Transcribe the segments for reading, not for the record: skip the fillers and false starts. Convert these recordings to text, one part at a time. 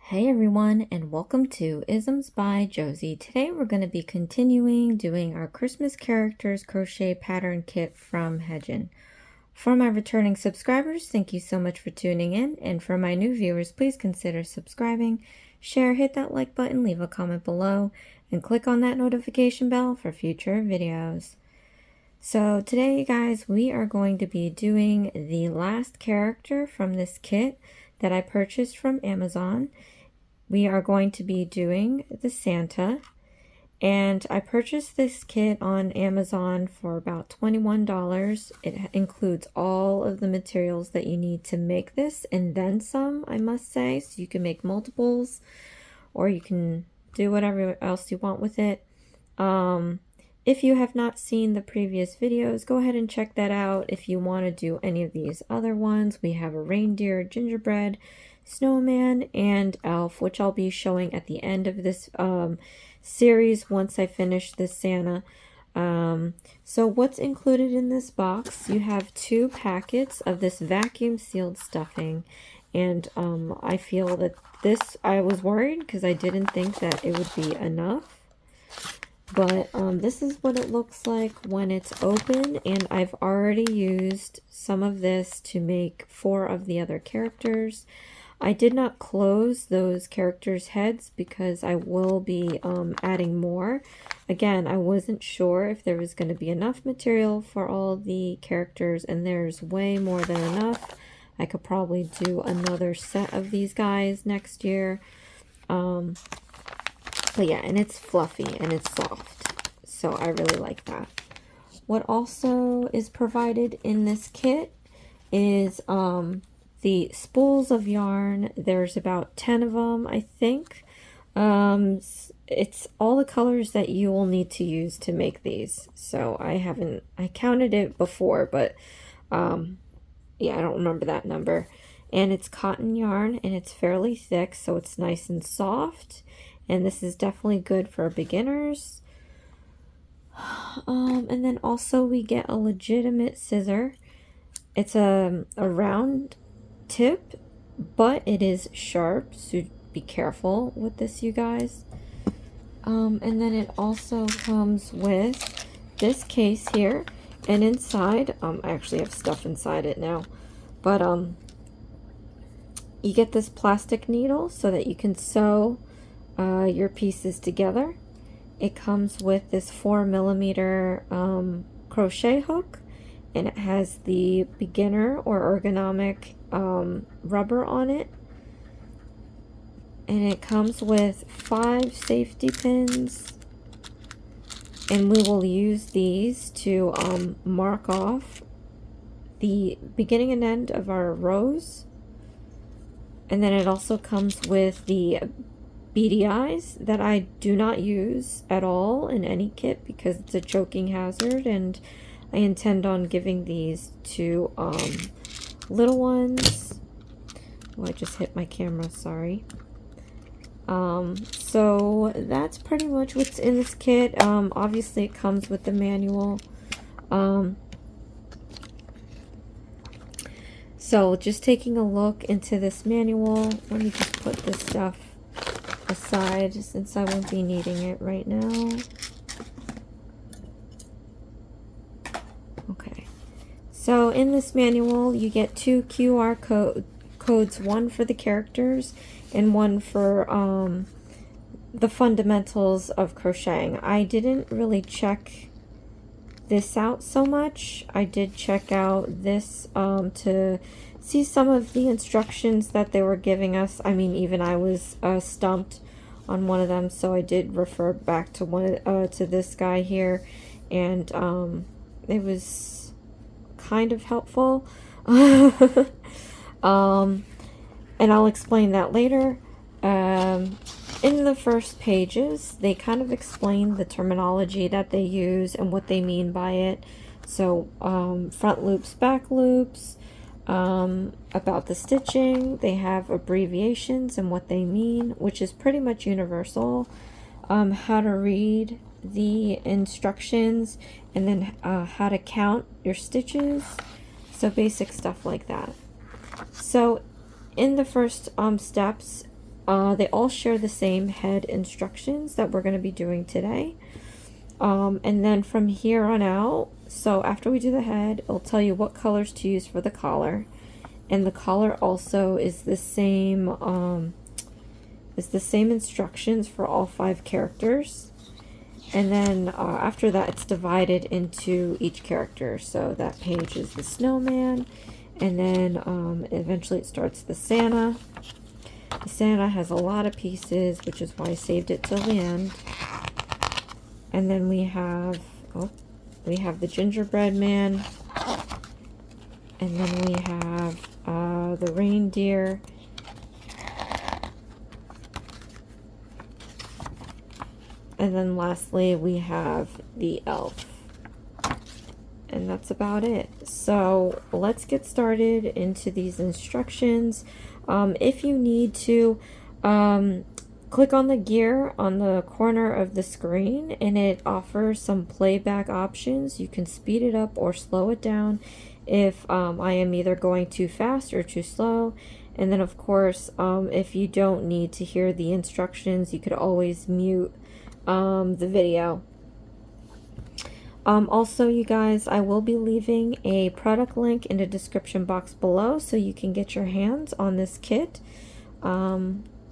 Hey everyone, and welcome to Isms by Josie. Today we're going to be continuing doing our Christmas characters crochet pattern kit from HEJIN. For my returning subscribers, thank you so much for tuning in, and for my new viewers, please consider subscribing, share, hit that like button, leave a comment below, and click on that notification bell for future videos. So today, guys, we are going to be doing the last character from this kit that I purchased from Amazon. We are going to be doing the Santa, and I purchased this kit on Amazon for about $21. It includes all of the materials that you need to make this, and then some, I must say. So you can make multiples, or you can do whatever else you want with it. If you have not seen the previous videos, go ahead and check that out. If you want to do any of these other ones, we have a reindeer, gingerbread, snowman, and elf, which I'll be showing at the end of this series once I finish this Santa. So what's included in this box? You have 2 packets of this vacuum sealed stuffing, and I feel that I was worried because I didn't think that it would be enough. But this is what it looks like when it's open, and I've already used some of this to make 4 of the other characters. I did not close those characters' heads because I will be adding more. Again, I wasn't sure if there was going to be enough material for all the characters, and there's way more than enough. I could probably do another set of these guys next year. But yeah, and it's fluffy and it's soft, so I really like that. What also is provided in this kit is the spools of yarn. There's about 10 of them, I think. It's all the colors that you will need to use to make these. So I counted it before, but yeah, I don't remember that number. And it's cotton yarn, and it's fairly thick, so it's nice and soft. And this is definitely good for beginners. And then also we get a legitimate scissor. It's a round tip, but it is sharp, so be careful with this, you guys. And then it also comes with this case here, and inside, I actually have stuff inside it now, but you get this plastic needle so that you can sew your pieces together. It comes with this 4mm crochet hook, and it has the beginner or ergonomic rubber on it, and it comes with 5 safety pins, and we will use these to mark off the beginning and end of our rows. And then it also comes with the beady eyes that I do not use at all in any kit because it's a choking hazard, and I intend on giving these to little ones. Oh, I just hit my camera, sorry. So that's pretty much what's in this kit. Obviously it comes with the manual. So just taking a look into this manual, let me just put this stuff aside since I won't be needing it right now. Okay, so in this manual you get 2 QR codes, one for the characters and one for the fundamentals of crocheting. I didn't really check this out so much. I did check out this to see some of the instructions that they were giving us. I mean, even I was stumped on one of them, so I did refer back to to this guy here, and it was kind of helpful. And I'll explain that later. In the first pages, they kind of explain the terminology that they use and what they mean by it. So front loops, back loops, about the stitching. They have abbreviations and what they mean, which is pretty much universal. How to read the instructions, and then how to count your stitches. So basic stuff like that. So in the first steps, They all share the same head instructions that we're going to be doing today. And then from here on out, so after we do the head, it'll tell you what colors to use for the collar. And the collar also is the same instructions for all 5 characters. And then after that, it's divided into each character. So that page is the snowman, and then eventually it starts the Santa. The Santa has a lot of pieces, which is why I saved it till the end. And then we have the gingerbread man, and then we have the reindeer. And then lastly, we have the elf. And that's about it. So let's get started into these instructions. If you need to, click on the gear on the corner of the screen, and it offers some playback options. You can speed it up or slow it down if I am either going too fast or too slow. And then of course, if you don't need to hear the instructions, you could always mute the video. Also, you guys, I will be leaving a product link in the description box below so you can get your hands on this kit.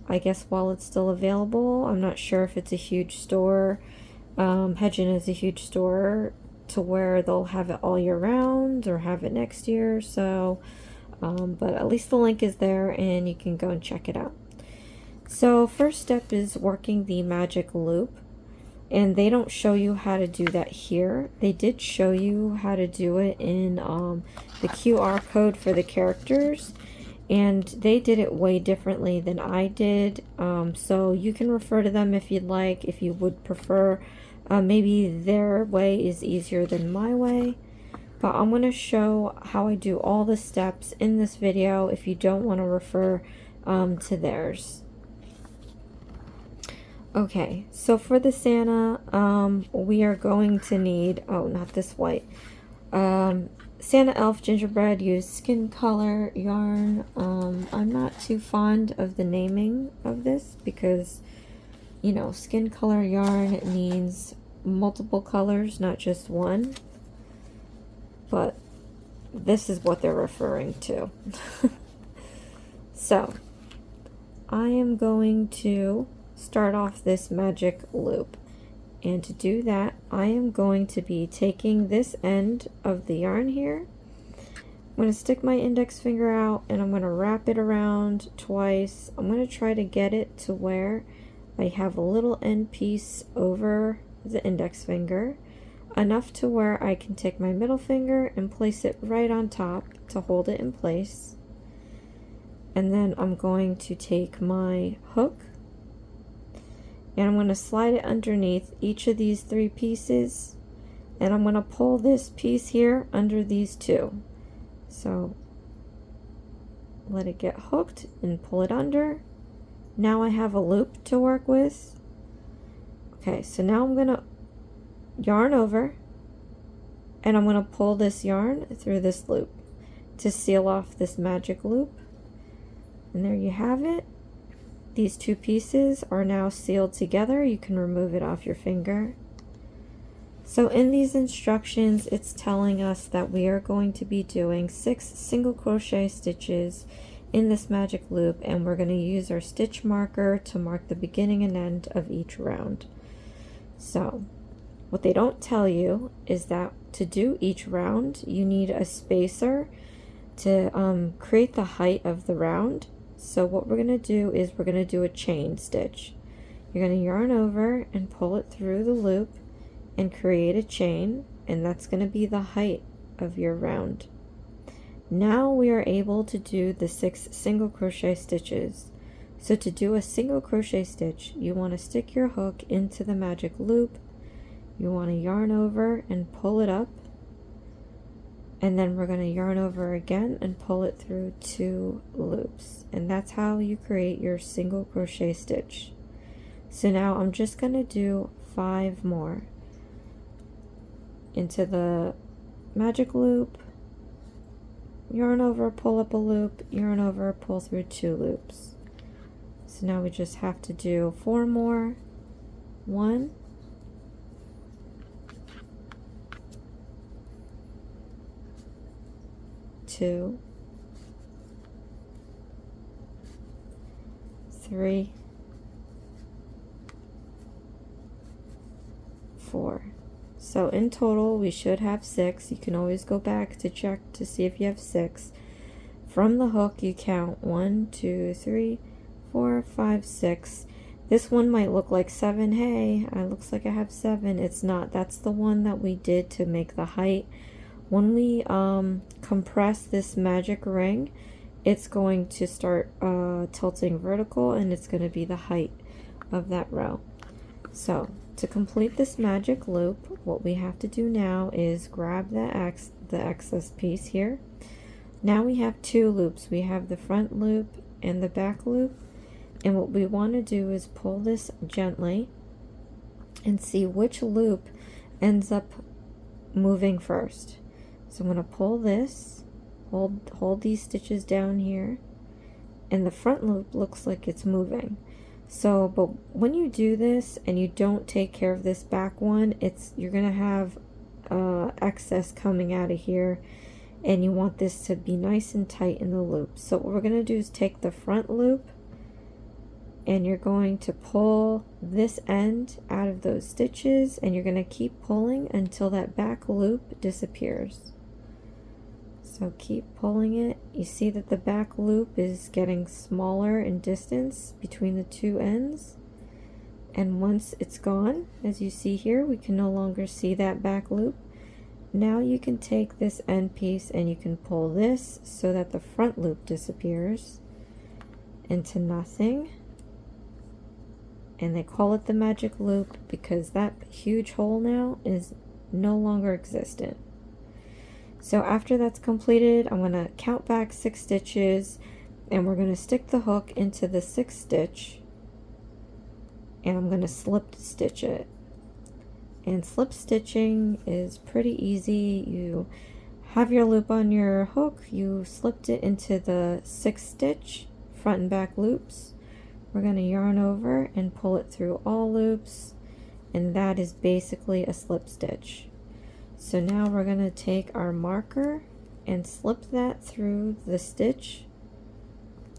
I guess while it's still available. I'm not sure if it's a huge store. HEJIN is a huge store to where they'll have it all year round or have it next year. So, but at least the link is there and you can go and check it out. So first step is working the magic loop. And they don't show you how to do that here. They did show you how to do it in the QR code for the characters, and they did it way differently than I did. So you can refer to them if you'd like, if you would prefer. Maybe their way is easier than my way. But I'm going to show how I do all the steps in this video if you don't want to refer to theirs. Okay, so for the Santa, we are going to need, oh, not this white. Santa, elf, gingerbread, use skin color yarn. I'm not too fond of the naming of this because, you know, skin color yarn means multiple colors, not just one. But this is what they're referring to. So, I am going to start off this magic loop, and to do that I am going to be taking this end of the yarn here. I'm going to stick my index finger out and I'm going to wrap it around twice. I'm going to try to get it to where I have a little end piece over the index finger, enough to where I can take my middle finger and place it right on top to hold it in place. And then I'm going to take my hook and I'm going to slide it underneath each of these 3 pieces, and I'm going to pull this piece here under these 2. So let it get hooked and pull it under. Now I have a loop to work with. Okay, so now I'm going to yarn over, and I'm going to pull this yarn through this loop to seal off this magic loop. And there you have it. These 2 pieces are now sealed together. You can remove it off your finger. So in these instructions, it's telling us that we are going to be doing 6 single crochet stitches in this magic loop, and we're going to use our stitch marker to mark the beginning and end of each round. So what they don't tell you is that to do each round, you need a spacer to create the height of the round. So what we're going to do is we're going to do a chain stitch. You're going to yarn over and pull it through the loop and create a chain, and that's going to be the height of your round. Now we are able to do the 6 single crochet stitches. So to do a single crochet stitch, you want to stick your hook into the magic loop. You want to yarn over and pull it up. And then we're going to yarn over again and pull it through 2 loops. And that's how you create your single crochet stitch. So now I'm just going to do 5 more. Into the magic loop, yarn over, pull up a loop, yarn over, pull through 2 loops. So now we just have to do 4 more. 1, 2, 3, 4. So in total we should have 6. You can always go back to check to see if you have 6. From the hook you count 1, 2, 3, 4, 5, 6. This one might look like 7. Hey, it looks like I have 7. It's not. That's the one that we did to make the height. When we compress this magic ring, it's going to start tilting vertical, and it's going to be the height of that row. So to complete this magic loop, what we have to do now is grab the excess piece here. Now we have 2 loops. We have the front loop and the back loop. And what we want to do is pull this gently and see which loop ends up moving first. So I'm going to pull this, hold these stitches down here, and the front loop looks like it's moving. So, but when you do this and you don't take care of this back one, you're going to have excess coming out of here, and you want this to be nice and tight in the loop. So what we're going to do is take the front loop, and you're going to pull this end out of those stitches, and you're going to keep pulling until that back loop disappears. So keep pulling it. You see that the back loop is getting smaller in distance between the 2 ends, and once it's gone, as you see here, we can no longer see that back loop. Now you can take this end piece and you can pull this so that the front loop disappears into nothing. And they call it the magic loop because that huge hole now is no longer existent. So after that's completed, I'm going to count back 6 stitches, and we're going to stick the hook into the 6th stitch, and I'm going to slip stitch it. And slip stitching is pretty easy. You have your loop on your hook, you slipped it into the 6th stitch, front and back loops. We're going to yarn over and pull it through all loops, and that is basically a slip stitch. So now we're going to take our marker and slip that through the stitch,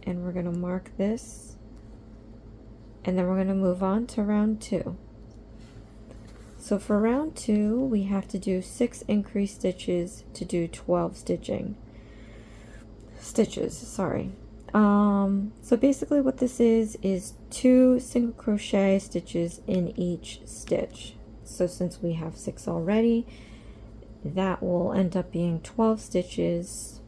and we're going to mark this, and then we're going to move on to round 2. So for round 2 we have to do 6 increase stitches to do 12 stitches. So basically what this is 2 single crochet stitches in each stitch. So since we have 6 already, that will end up being 12 stitches.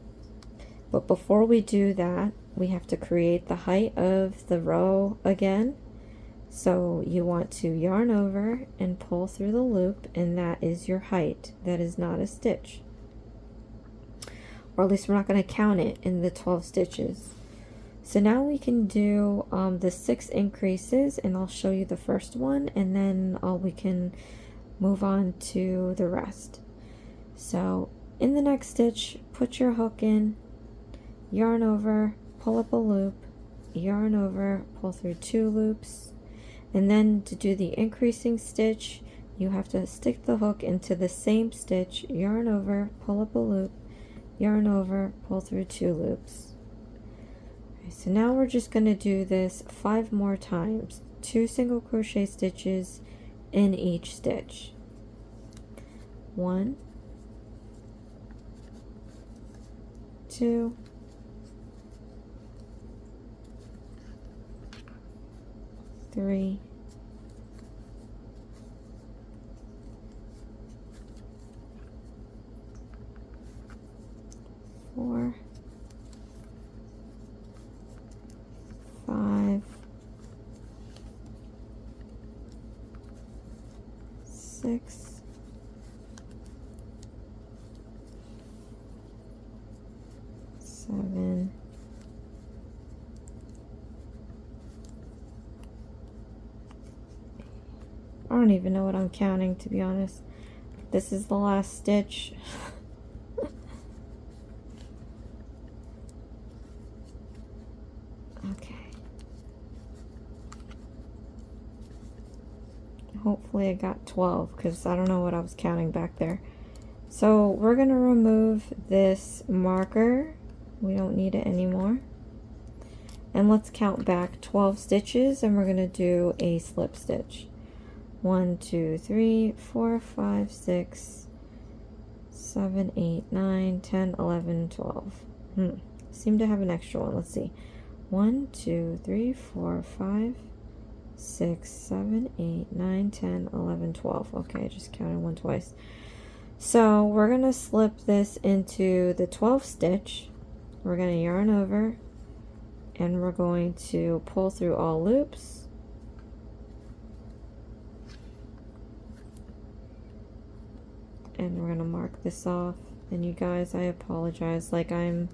But before we do that, we have to create the height of the row again. So you want to yarn over and pull through the loop, and that is your height. That is not a stitch, or at least we're not going to count it in the 12 stitches. So now we can do the 6 increases, and I'll show you the first one, and then we can move on to the rest. So in the next stitch, put your hook in, yarn over, pull up a loop, yarn over, pull through 2 loops, and then to do the increasing stitch, you have to stick the hook into the same stitch, yarn over, pull up a loop, yarn over, pull through 2 loops. Okay, so now we're just going to do this 5 more times, 2 single crochet stitches in each stitch. 1, 2, 3, 4, 5, 6, 7, 8. I don't even know what I'm counting, to be honest. This is the last stitch. Okay. Hopefully I got 12 because I don't know what I was counting back there. So we're going to remove this marker. We don't need it anymore. And let's count back 12 stitches, and we're going to do a slip stitch. 1, 2, 3, 4, 5, 6, 7, 8, 9, 10, 11, 12. Seem to have an extra one. Let's see. 1, 2, 3, 4, 5, 6, 7, 8, 9, 10, 11, 12. Okay, I just counted one twice. So we're going to slip this into the 12th stitch. We're going to yarn over, and we're going to pull through all loops. And we're going to mark this off. And you guys, I apologize. Like I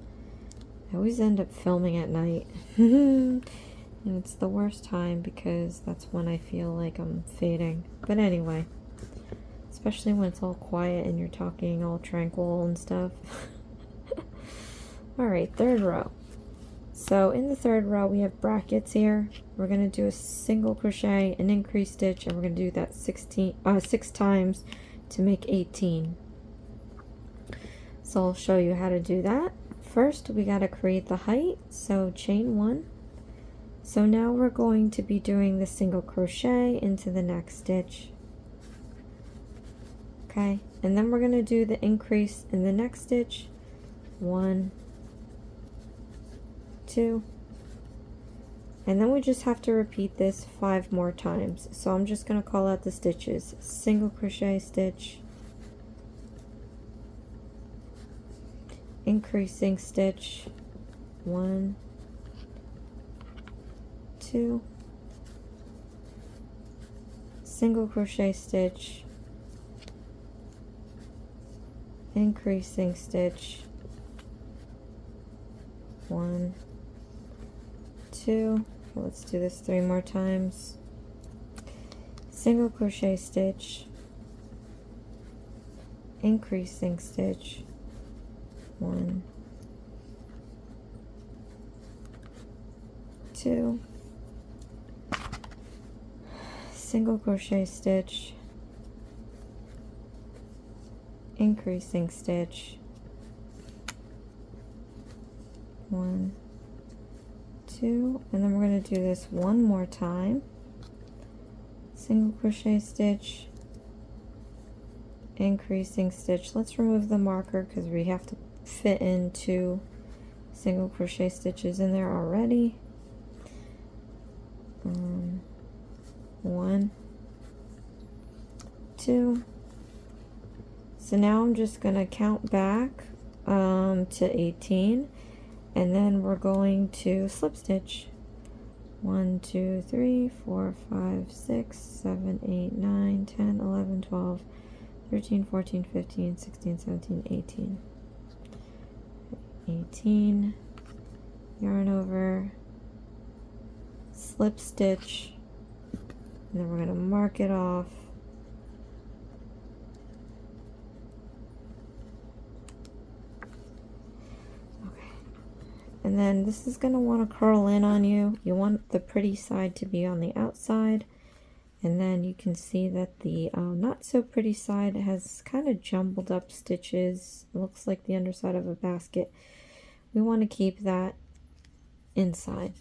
always end up filming at night. And it's the worst time because that's when I feel like I'm fading. But anyway, especially when it's all quiet and you're talking all tranquil and stuff. Alright, third row. So in the third row we have brackets here. We're going to do a single crochet, an increase stitch, and we're going to do that 6 times to make 18. So I'll show you how to do that. First we got to create the height, so chain 1. So now we're going to be doing the single crochet into the next stitch. Okay, and then we're going to do the increase in the next stitch. 1, 2, and then we just have to repeat this 5 more times. So I'm just going to call out the stitches. Single crochet stitch, increasing stitch, 1, 2, single crochet stitch, increasing stitch, 1, 2. Let's do this 3 more times. Single crochet stitch, increasing stitch, 1, 2, single crochet stitch, increasing stitch, 1, 2, and then we're going to do this one more time. Single crochet stitch, increasing stitch. Let's remove the marker because we have to fit in 2 single crochet stitches in there already. 1, 2. So now I'm just going to count back to 18, and then we're going to slip stitch. 1, 2, 3, 4, 5, 6, 7, 8, 9, 10, 11, 12, 13, 14, 15, 16, 17, 18. 18, yarn over, slip stitch, and then we're going to mark it off. Okay, and then this is going to want to curl in on you. You want the pretty side to be on the outside, and then you can see that the not so pretty side has kind of jumbled up stitches. It looks like the underside of a basket. We want to keep that inside.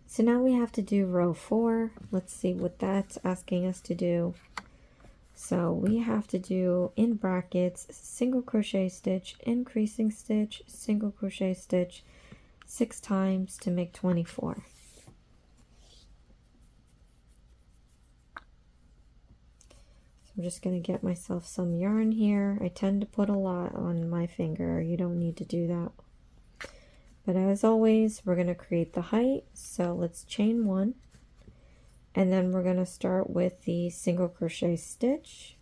So now we have to do row 4. Let's see what that's asking us to do. So we have to do in brackets single crochet stitch, increasing stitch, single crochet stitch 6 times to make 24. I'm just going to get myself some yarn here. I tend to put a lot on my finger. You don't need to do that. But as always, we're going to create the height. So let's chain 1. And then we're going to start with the single crochet stitch.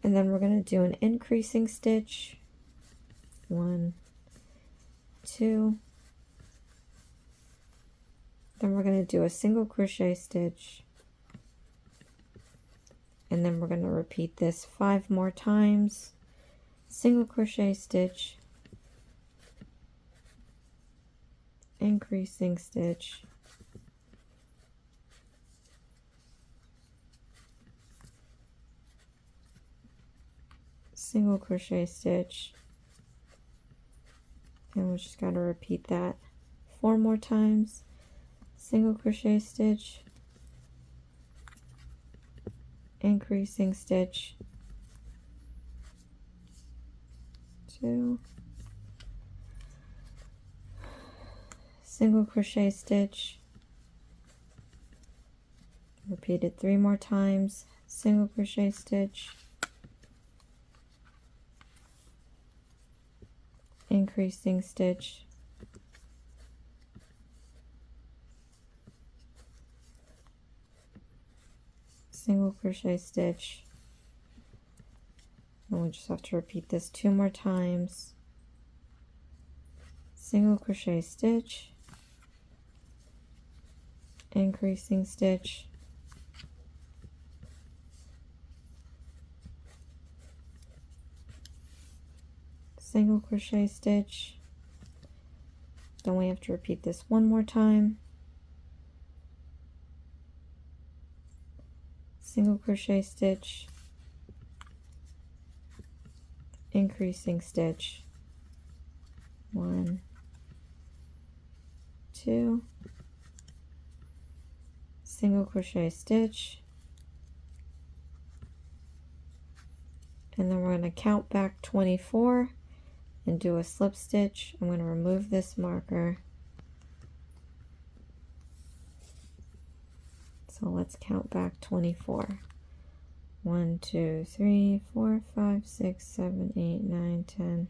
And then we're going to do an increasing stitch. 1, 2. Then we're going to do a single crochet stitch. And then we're going to repeat this 5 more times. Single crochet stitch, increasing stitch, single crochet stitch, and we just got to repeat that 4 more times. Single crochet stitch, increasing stitch, 2, single crochet stitch, repeat it 3 more times, single crochet stitch, increasing stitch, single crochet stitch, and we just have to repeat this 2 more times, single crochet stitch, increasing stitch, single crochet stitch, then we have to repeat this 1 more time, single crochet stitch, increasing stitch, 1, 2, single crochet stitch, and then we're going to count back 24 and do a slip stitch. I'm going to remove this marker. So let's count back 24. 1, 2, 3, 4, 5, 6, 7, 8, 9, 10,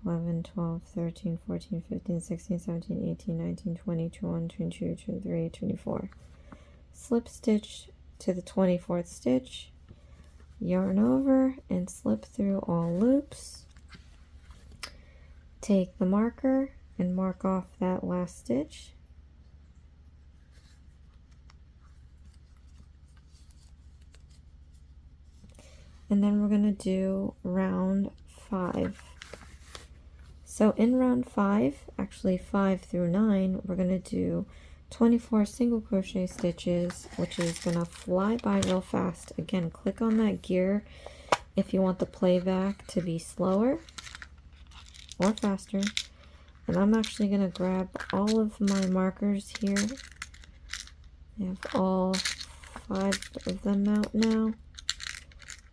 11, 12, 13, 14, 15, 16, 17, 18, 19, 20, 21, 22, 23, 24. Slip stitch to the 24th stitch, yarn over and slip through all loops. Take the marker and mark off that last stitch. And then we're going to do round 5. So in round 5, actually 5 through 9, we're going to do 24 single crochet stitches, which is going to fly by real fast. Again, click on that gear if you want the playback to be slower or faster. And I'm actually going to grab all of my markers here. I have all 5 of them out now,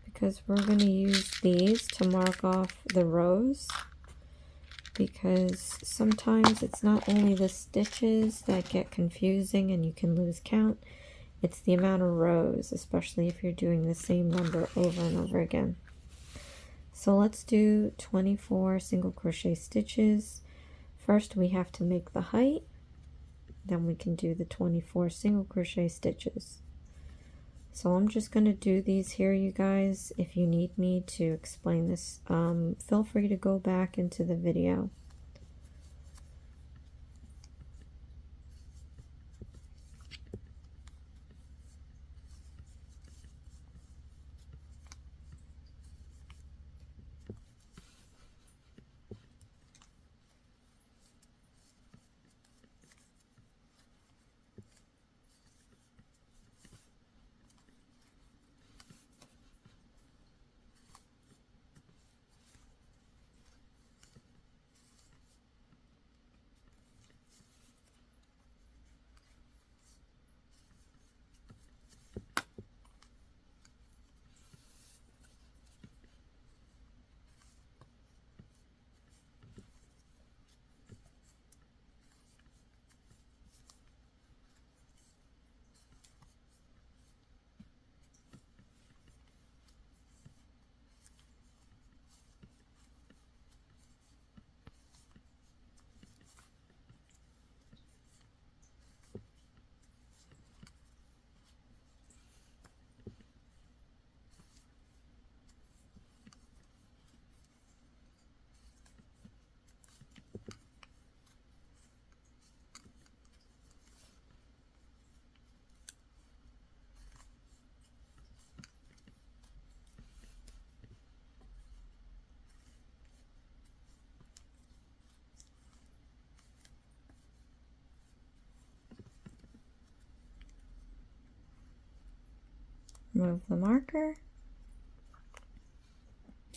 because we're going to use these to mark off the rows, because sometimes it's not only the stitches that get confusing and you can lose count, it's the amount of rows, especially if you're doing the same number over and over again. So let's do 24 single crochet stitches. First we have to make the height, then we can do the 24 single crochet stitches. So I'm just going to do these here, you guys. If you need me to explain this, feel free to go back into the video. Remove the marker.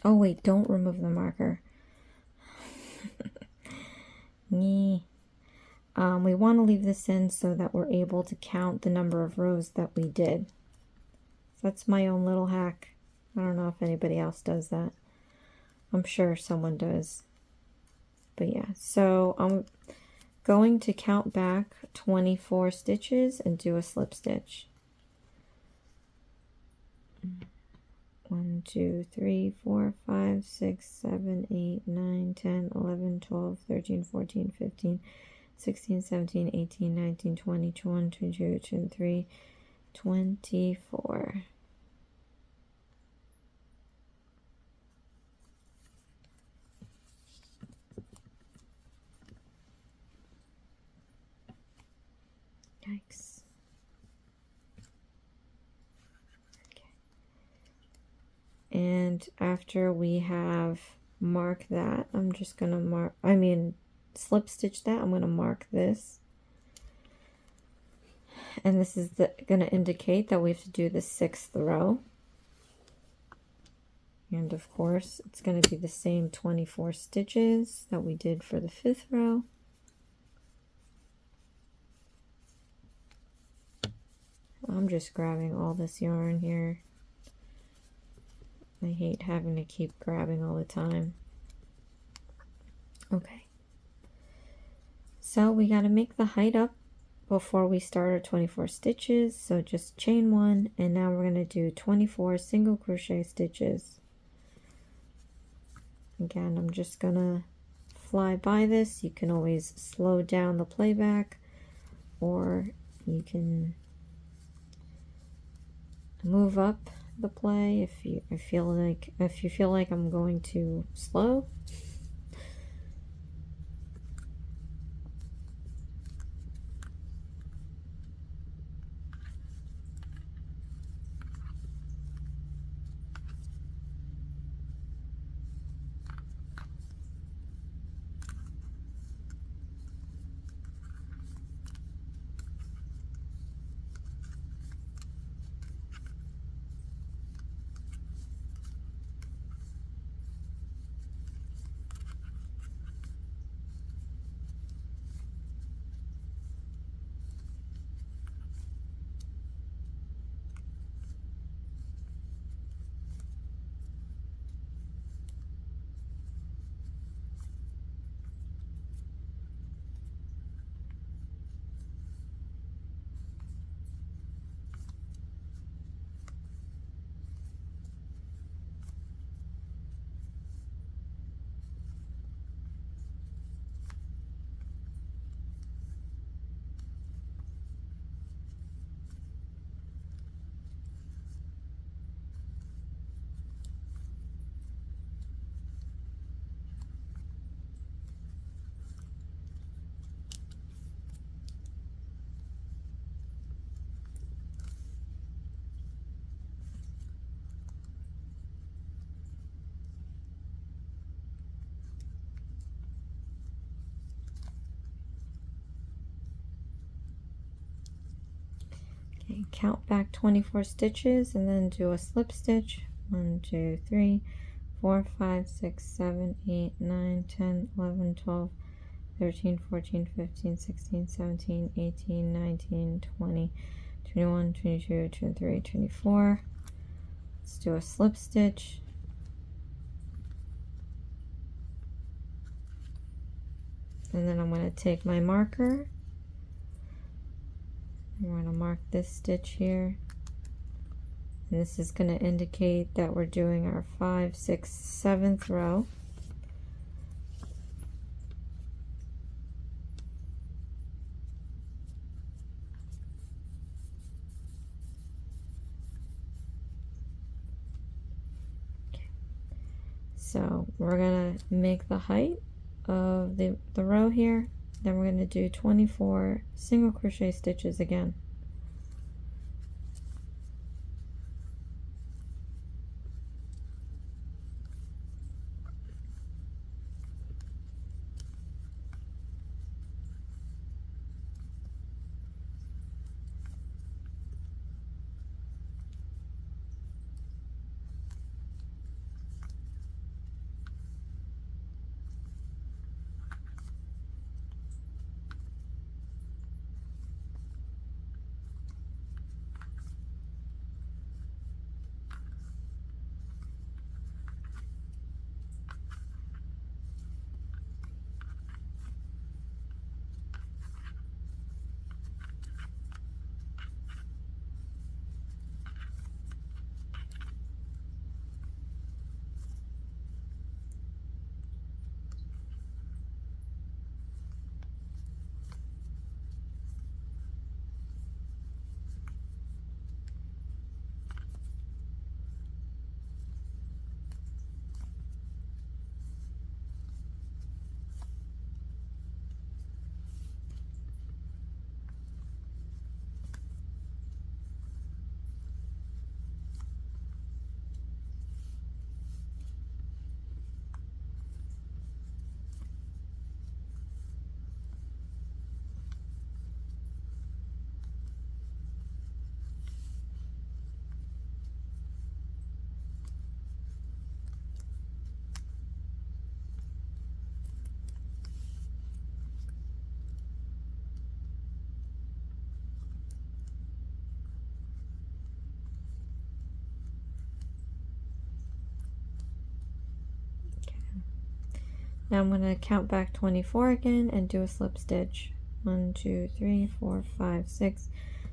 Oh wait, don't remove the marker. We want to leave this in so that we're able to count the number of rows that we did. So that's my own little hack. I don't know if anybody else does that. I'm sure someone does. But yeah, so I'm going to count back 24 stitches and do a slip stitch. 1, 2, 3, 4, 5, 6, 7, 8, 9, 10, 11, 12, 13, 14, 15, 16, 17, 18, 19, 20, 21, 22, 23, 24. Yikes. Okay. And after we have marked that, I'm just going to slip stitch that. I'm going to mark this. And this is going to indicate that we have to do the 6th row. And of course, it's going to be the same 24 stitches that we did for the 5th row. I'm just grabbing all this yarn here. I hate having to keep grabbing all the time. Okay. So we got to make the height up before we start our 24 stitches. So just chain 1, and now we're going to do 24 single crochet stitches. Again, I'm just going to fly by this. You can always slow down the playback, or you can move up the play if you feel like I'm going too slow. Okay, count back 24 stitches and then do a slip stitch. 1, 2, 3, 4, 5, 6, 7, 8, 9, 10, 11, 12, 13, 14, 15, 16, 17, 18, 19, 20, 21, 22, 23, 24. Let's do a slip stitch. And then I'm going to take my marker. I'm going to mark this stitch here. And this is going to indicate that we're doing our 5, 6, 7th row. Okay. So we're going to make the height of the row here. Then we're going to do 24 single crochet stitches again. Now I'm going to count back 24 again and do a slip stitch. 1, 2, 3, 4, 5, 6,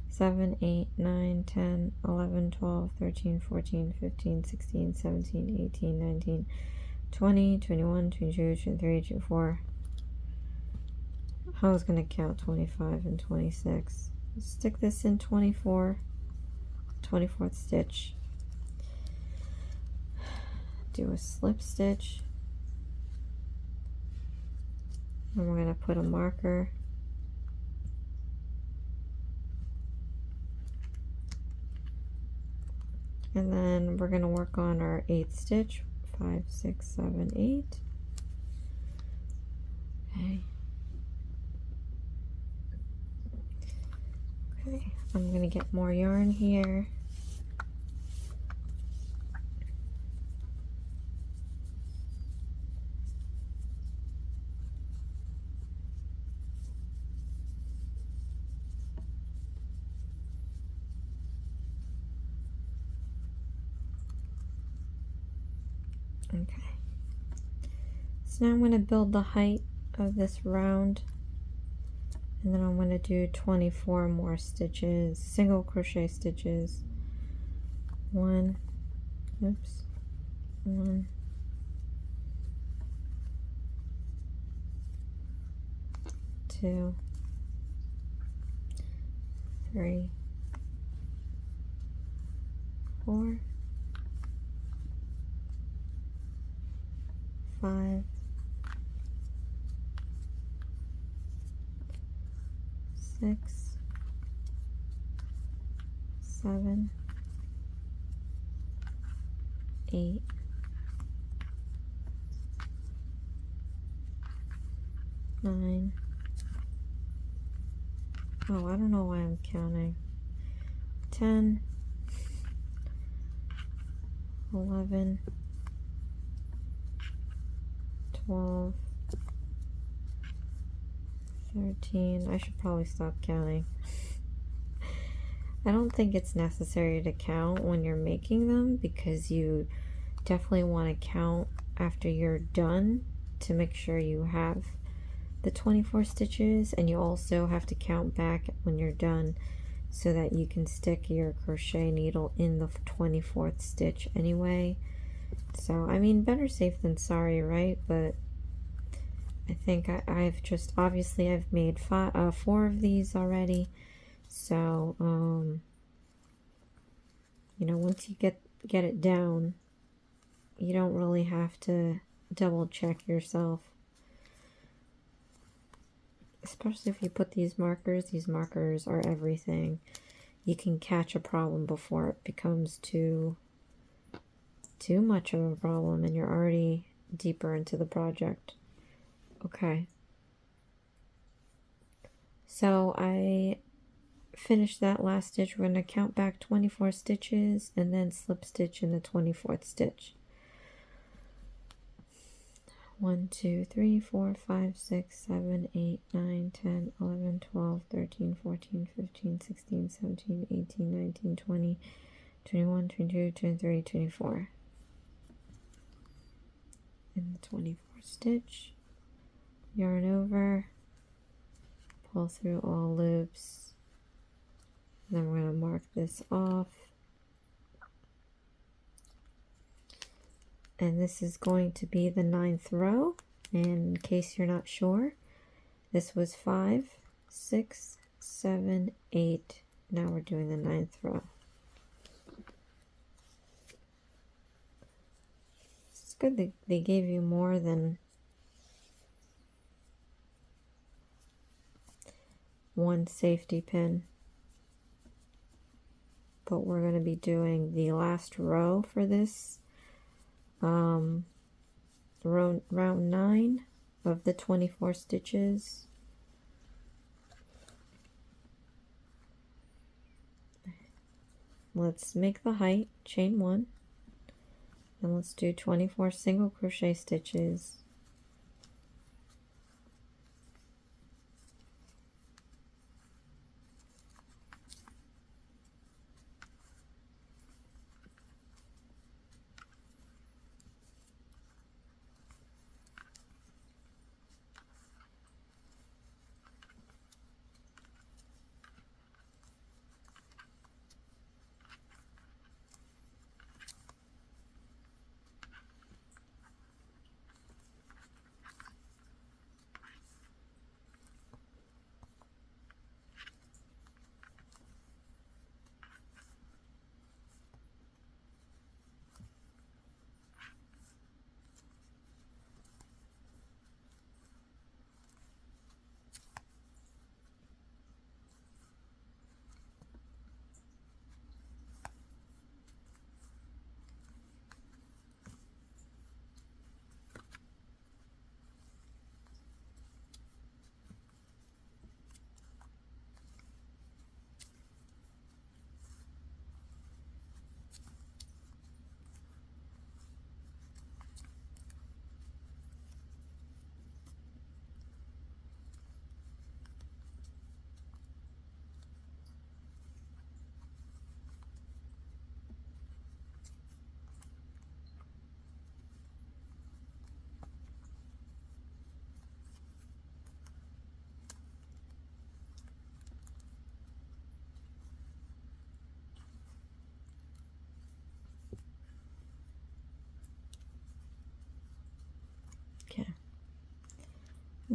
7, 8, 9, 10, 11, 12, 13, 14, 15, 16, 17, 18, 19, 20, 21, 22, 23, 24. I was going to count 25 and 26. Stick this in 24, 24th stitch. Do a slip stitch. And we're going to put a marker. And then we're going to work on our 8th stitch. 5, 6, 7, 8. Okay. Okay, I'm going to get more yarn here. Okay. So now I'm going to build the height of this round, and then I'm going to do 24 more stitches, single crochet stitches. 1, 2, 3, 4, 5, 6, 7, 8, 9. Oh, I don't know why I'm counting. 10, 11, 12, 13. I should probably stop counting. I don't think it's necessary to count when you're making them, because you definitely want to count after you're done to make sure you have the 24 stitches, and you also have to count back when you're done so that you can stick your crochet needle in the 24th stitch anyway. So I mean, better safe than sorry, right? But I think I've just, obviously I've made 4 of these already, so you know, once you get it down, you don't really have to double check yourself. Especially if you put these markers are everything. You can catch a problem before it becomes too much of a problem and you're already deeper into the project. Okay. So I finished that last stitch. We're going to count back 24 stitches and then slip stitch in the 24th stitch. 1, 2, 3, 4, 5, 6, 7, 8, 9, 10, 11, 12, 13, 14, 15, 16, 17, 18, 19, 20, 21, 22, 23, 24. In the 24th stitch, yarn over, pull through all loops, then we're going to mark this off. And this is going to be the 9th row. And in case you're not sure, this was 5, 6, 7, 8. Now we're doing the 9th row. It's good that they gave you more than one safety pin. But we're going to be doing the last row for this. Round 9 of the 24 stitches. Let's make the height, chain 1, and let's do 24 single crochet stitches.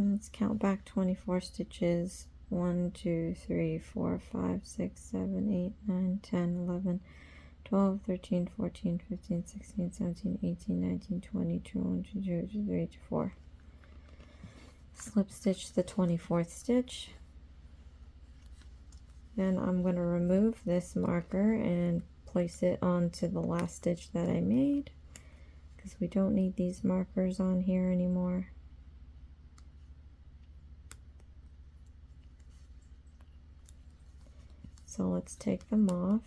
Let's count back 24 stitches. 1, 2, 3, 4, 5, 6, 7, 8, 9, 10, 11, 12, 13, 14, 15, 16, 17, 18, 19, 20, 21, 22, 23, 24. Slip stitch the 24th stitch. Then I'm going to remove this marker and place it onto the last stitch that I made, because we don't need these markers on here anymore. So let's take them off.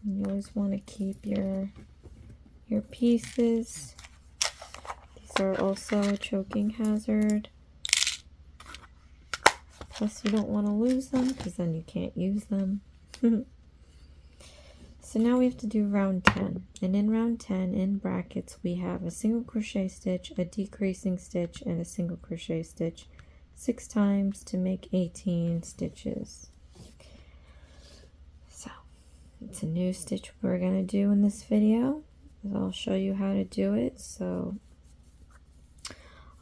And you always want to keep your pieces. These are also a choking hazard. Plus you don't want to lose them, because then you can't use them. So now we have to do round 10, and in round 10 in brackets we have a single crochet stitch, a decreasing stitch, and a single crochet stitch 6 times to make 18 stitches. So it's a new stitch we're going to do in this video. I'll show you how to do it. So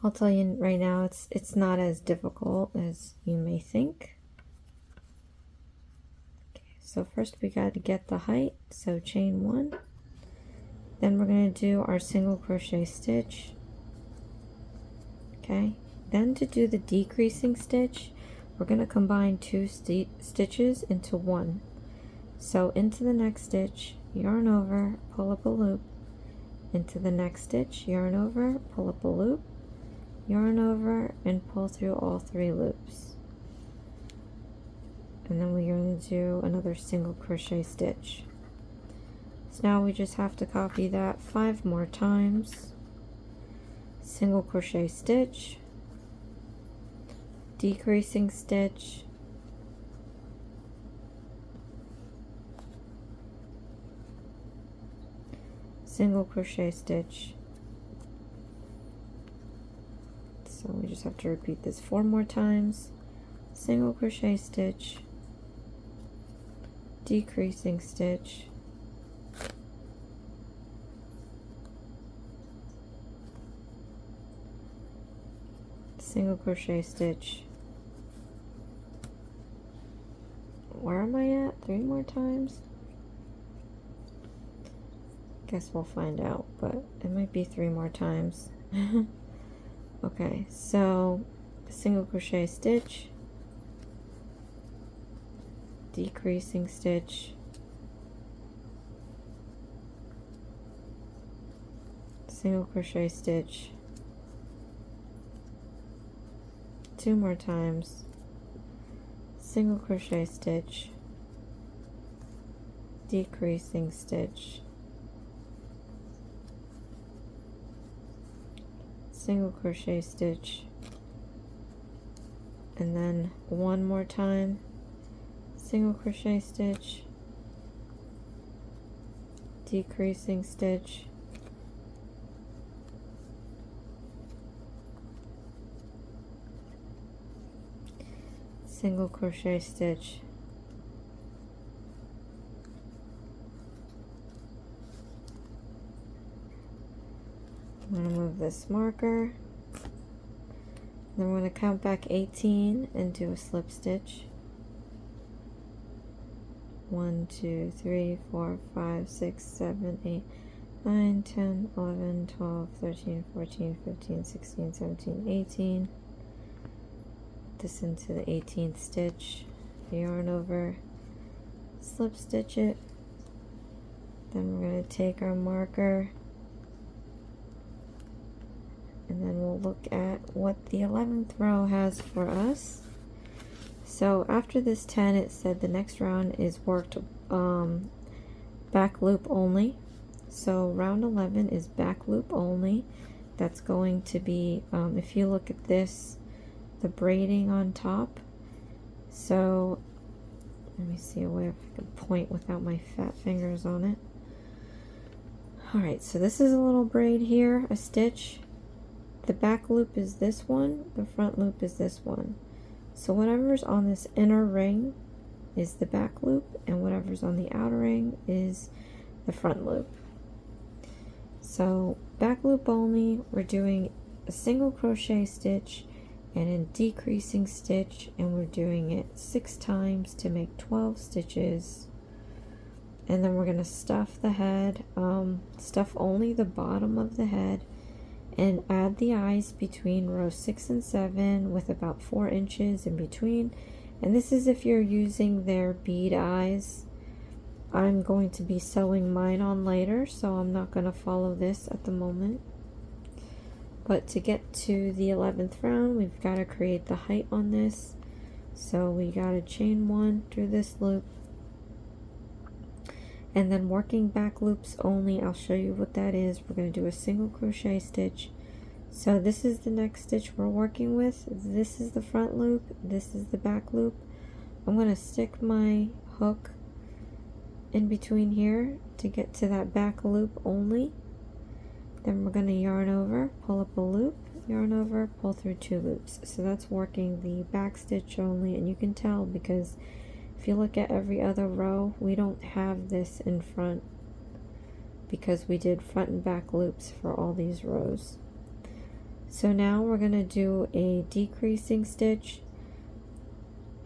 I'll tell you right now, it's not as difficult as you may think. So first we got to get the height, so chain 1. Then we're going to do our single crochet stitch. Okay, then to do the decreasing stitch, we're going to combine 2 stitches into 1. So into the next stitch, yarn over, pull up a loop, into the next stitch, yarn over, pull up a loop, yarn over, and pull through all 3 loops. And then we're going to do another single crochet stitch. So now we just have to copy that 5 more times. Single crochet stitch, decreasing stitch, single crochet stitch. So we just have to repeat this 4 more times. Single crochet stitch, decreasing stitch, single crochet stitch. Where am I at? 3 more times? Guess we'll find out, but it might be 3 more times. Okay, so single crochet stitch, decreasing stitch, single crochet stitch, 2 more times, single crochet stitch, decreasing stitch, single crochet stitch, and then 1 more time, single crochet stitch, decreasing stitch, single crochet stitch, I'm going to move this marker, then we're going to count back 18 and do a slip stitch. 1, 2, 3, 4, 5, 6, 7, 8, 9, 10, 11, 12, 13, 14, 15, 16, 17, 18. This into the 18th stitch, yarn over, slip stitch it. Then we're going to take our marker, and then we'll look at what the 11th row has for us. So after this 10, it said the next round is worked back loop only. So round 11 is back loop only. That's going to be, if you look at this, the braiding on top. So let me see a way if I can point without my fat fingers on it. Alright, so this is a little braid here, a stitch. The back loop is this one, the front loop is this one. So whatever's on this inner ring is the back loop, and whatever's on the outer ring is the front loop. So back loop only, we're doing a single crochet stitch and a decreasing stitch, and we're doing it 6 times to make 12 stitches. And then we're going to stuff the head, stuff only the bottom of the head, and add the eyes between rows 6 and 7 with about 4 inches in between. And this is if you're using their bead eyes. I'm going to be sewing mine on later, so I'm not going to follow this at the moment. But to get to the 11th round, we've got to create the height on this. So we got to chain 1 through this loop. And then working back loops only, I'll show you what that is. We're going to do a single crochet stitch. So this is the next stitch we're working with. This is the front loop. This is the back loop. I'm going to stick my hook in between here to get to that back loop only. Then we're going to yarn over, pull up a loop, yarn over, pull through 2 loops. So that's working the back stitch only, and you can tell because if you look at every other row, we don't have this in front because we did front and back loops for all these rows. So now we're going to do a decreasing stitch,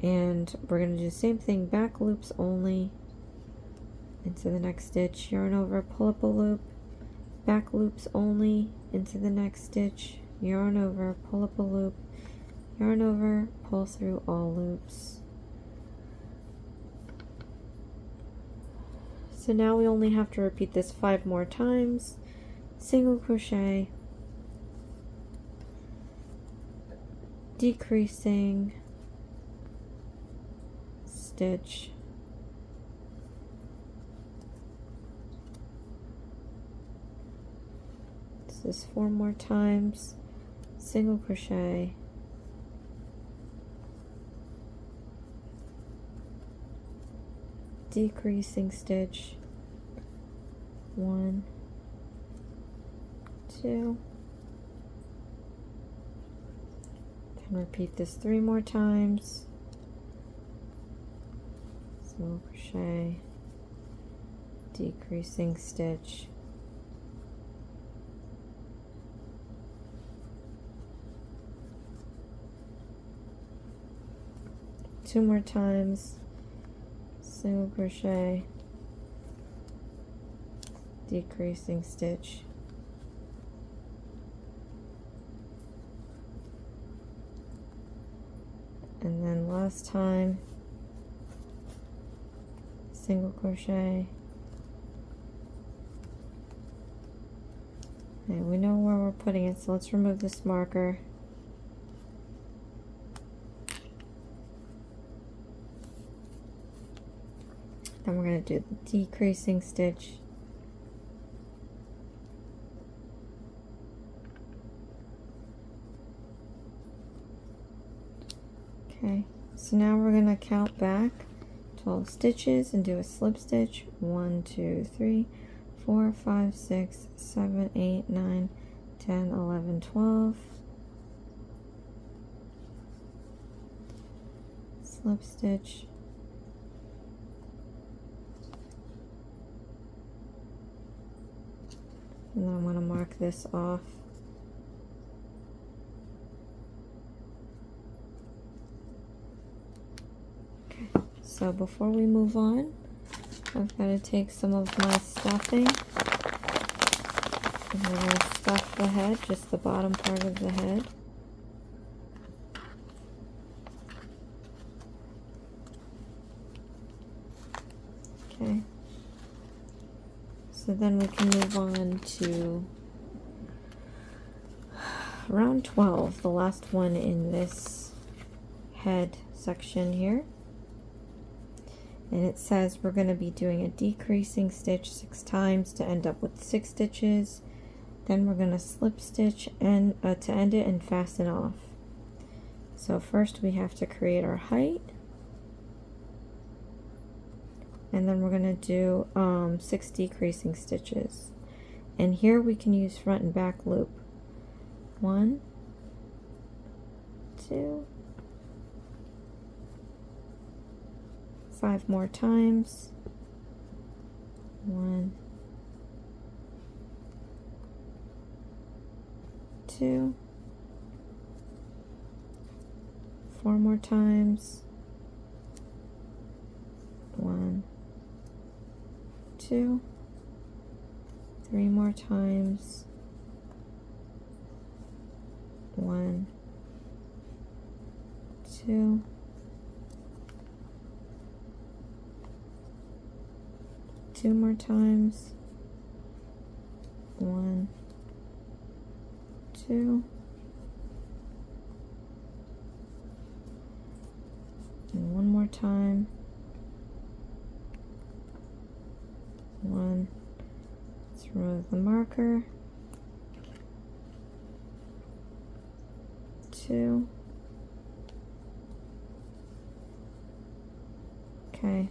and we're going to do the same thing, back loops only into the next stitch, yarn over, pull up a loop, back loops only into the next stitch, yarn over, pull up a loop, yarn over, pull through all loops. So now we only have to repeat this 5 more times. Single crochet, decreasing stitch, this is 4 more times, single crochet, decreasing stitch, 1, 2, then repeat this 3 more times, single crochet, decreasing stitch, 2 more times, single crochet, decreasing stitch, and then last time, single crochet, and we know where we're putting it, so let's remove this marker. Then we're going to do the decreasing stitch, okay, so now we're going to count back 12 stitches and do a slip stitch. 1, 2, 3, 4, 5, 6, 7, 8, 9, 10, 11, 12. Slip stitch. And then I'm going to mark this off. Okay, so before we move on, I've got to take some of my stuffing, and we're going to stuff the head, just the bottom part of the head. Okay. So then we can move on to round 12, the last one in this head section here. And it says we're going to be doing a decreasing stitch 6 times to end up with 6 stitches. Then we're going to slip stitch and to end it and fasten off. So first we have to create our height. And then we're going to do 6 decreasing stitches. And here we can use front and back loop. 1, 2, 5 more times. 1, 2, 4 more times. 1, 2, 3 more times. 1, 2, 2 more times. 1, 2, and 1 more time. 1. Let's remove the marker. 2. Okay.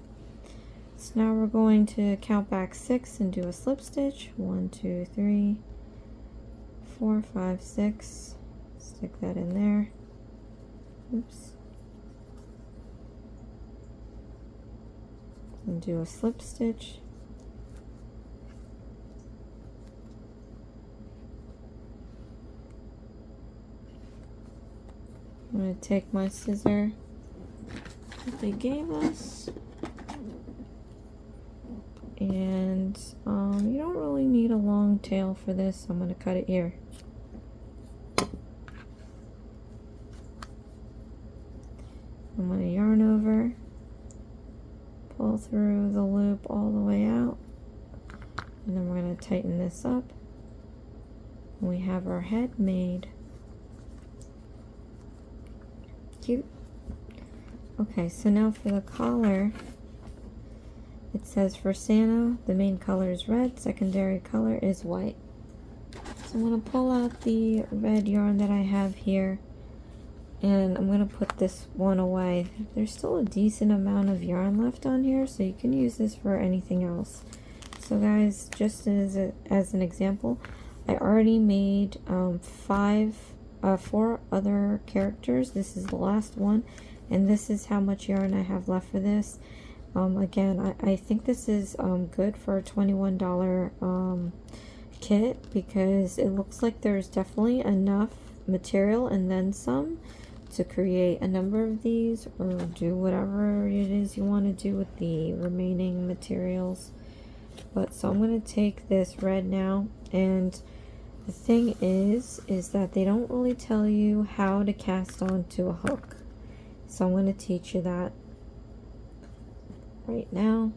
So now we're going to count back 6 and do a slip stitch. 1, 2, 3, 4, 5, 6. Stick that in there. Oops. And do a slip stitch. I'm going to take my scissor that they gave us, and you don't really need a long tail for this, so I'm going to cut it here. I'm going to yarn over, pull through the loop all the way out, and then we're going to tighten this up, and we have our head made. Cute. Okay, so now for the collar, it says for Santa, the main color is red, secondary color is white. So I'm going to pull out the red yarn that I have here, and I'm going to put this one away. There's still a decent amount of yarn left on here, so you can use this for anything else. So guys, just as an example, I already made 4 other characters. This is the last one, and this is how much yarn I have left for this. Again, I think this is good for a $21 kit, because it looks like there's definitely enough material and then some to create a number of these, or do whatever it is you want to do with the remaining materials. But so I'm going to take this red now, and the thing is that they don't really tell you how to cast onto a hook. So I'm going to teach you that right now.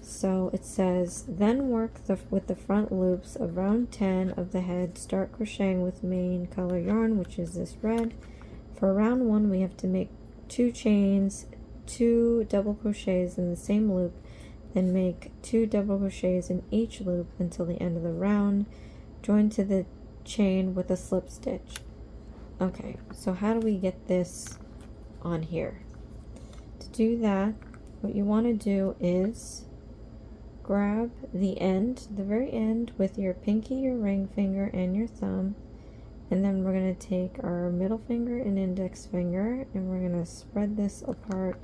So it says, then work with the front loops of round 10 of the head. Start crocheting with main color yarn, which is this red. For round 1, we have to make 2 chains, 2 double crochets in the same loop, then make 2 double crochets in each loop until the end of the round. Join to the chain with a slip stitch. Okay, so how do we get this on here? To do that, what you want to do is grab the end, the very end, with your pinky, your ring finger, and your thumb, and then we're going to take our middle finger and index finger, and we're going to spread this apart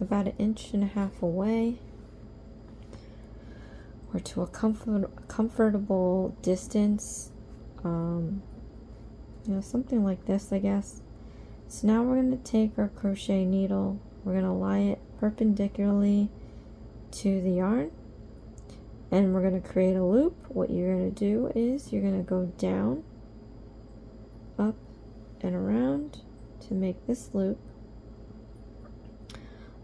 about 1.5 inches away, or to a comfortable distance, you know, something like this, I guess. So now we're going to take our crochet needle, we're going to lie it perpendicularly to the yarn, and we're going to create a loop. What you're going to do is you're going to go down, up, and around to make this loop.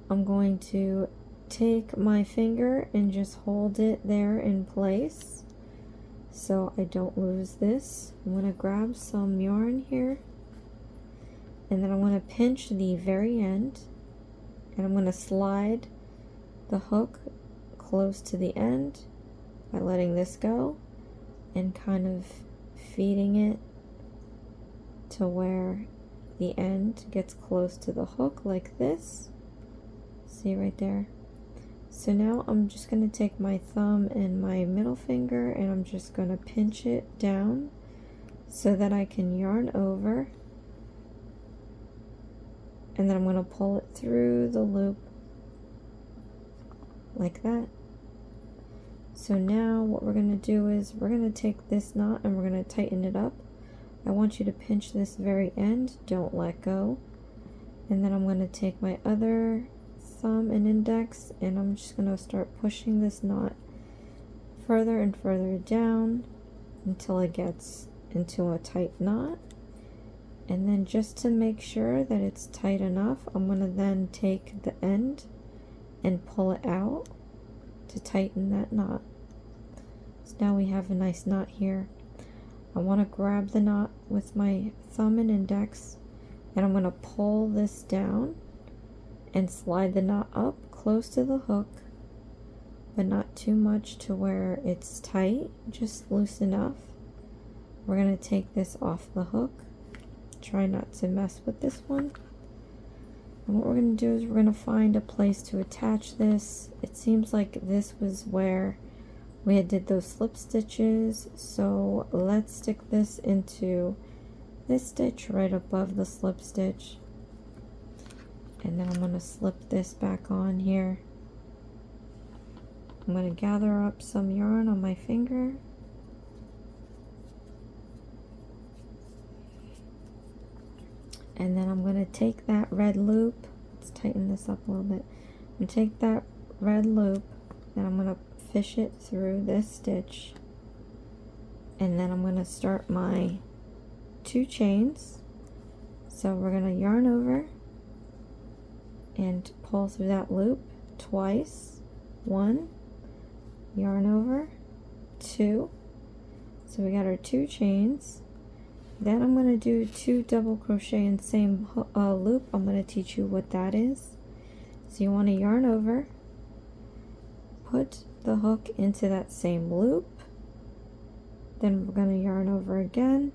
I'm going to take my finger and just hold it there in place so I don't lose this. I'm going to grab some yarn here, and then I'm going to pinch the very end, and I'm going to slide the hook close to the end by letting this go and kind of feeding it to where the end gets close to the hook, like this. See right there? So now I'm just going to take my thumb and my middle finger, and I'm just going to pinch it down so that I can yarn over and then I'm going to pull it through the loop like that. So now what we're going to do is we're going to take this knot and we're going to tighten it up. I want you to pinch this very end, don't let go. And then I'm going to take my other thumb and index and I'm just going to start pushing this knot further and further down until it gets into a tight knot. And then just to make sure that it's tight enough, I'm going to then take the end and pull it out to tighten that knot. So now we have a nice knot here. I want to grab the knot with my thumb and index, and I'm going to pull this down and slide the knot up close to the hook, but not too much to where it's tight, just loose enough. We're going to take this off the hook. Try not to mess with this one. And what we're going to do is we're going to find a place to attach this. It seems like this was where we had did those slip stitches, so let's stick this into this stitch right above the slip stitch, and then I'm going to slip this back on here. I'm going to gather up some yarn on my finger. And then I'm going to take that red loop, let's tighten this up a little bit. I'm going to take that red loop and I'm going to fish it through this stitch. And then I'm going to start my 2 chains. So we're going to yarn over and pull through that loop twice. 1, yarn over, 2. So we got our 2 chains. Then I'm going to do 2 double crochet in the same loop. I'm going to teach you what that is. So you want to yarn over, put the hook into that same loop, then we're going to yarn over again.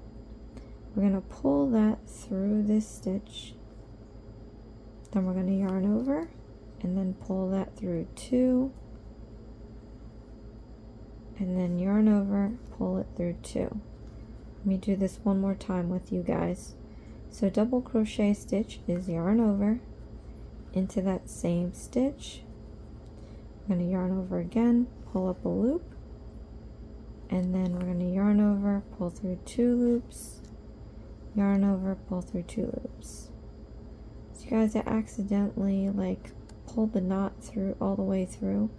We're going to pull that through this stitch, then we're going to yarn over and then pull that through 2, and then yarn over, pull it through 2. Let me do this one more time with you guys. So double crochet stitch is yarn over into that same stitch. I'm going to yarn over again, pull up a loop, and then we're going to yarn over, pull through 2 loops, yarn over, pull through 2 loops. So you guys, I accidentally like pulled the knot through all the way through.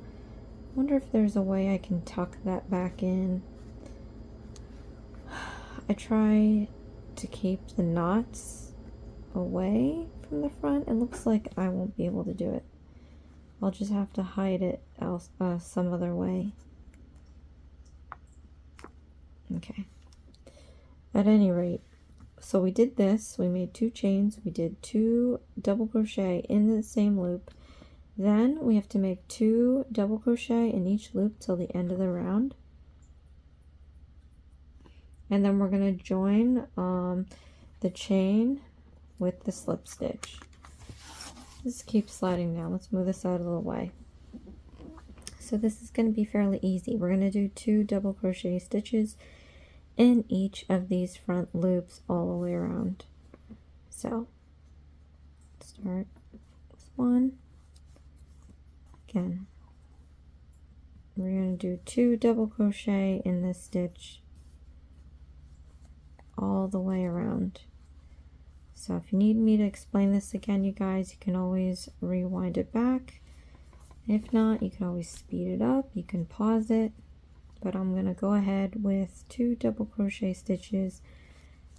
I wonder if there's a way I can tuck that back in. I try to keep the knots away from the front. It looks like I won't be able to do it. I'll just have to hide it else, some other way. Okay. At any rate, so we did this. We made 2 chains. We did 2 double crochet in the same loop. Then we have to make 2 double crochet in each loop till the end of the round. And then we're going to join the chain with the slip stitch. This keeps sliding down. Let's move this out of the way. So this is going to be fairly easy. We're going to do 2 double crochet stitches in each of these front loops all the way around. So start with 1. Again, we're going to do 2 double crochet in this stitch all the way around. So if you need me to explain this again, you guys, you can always rewind it back. If not, you can always speed it up. You can pause it, but I'm going to go ahead with 2 double crochet stitches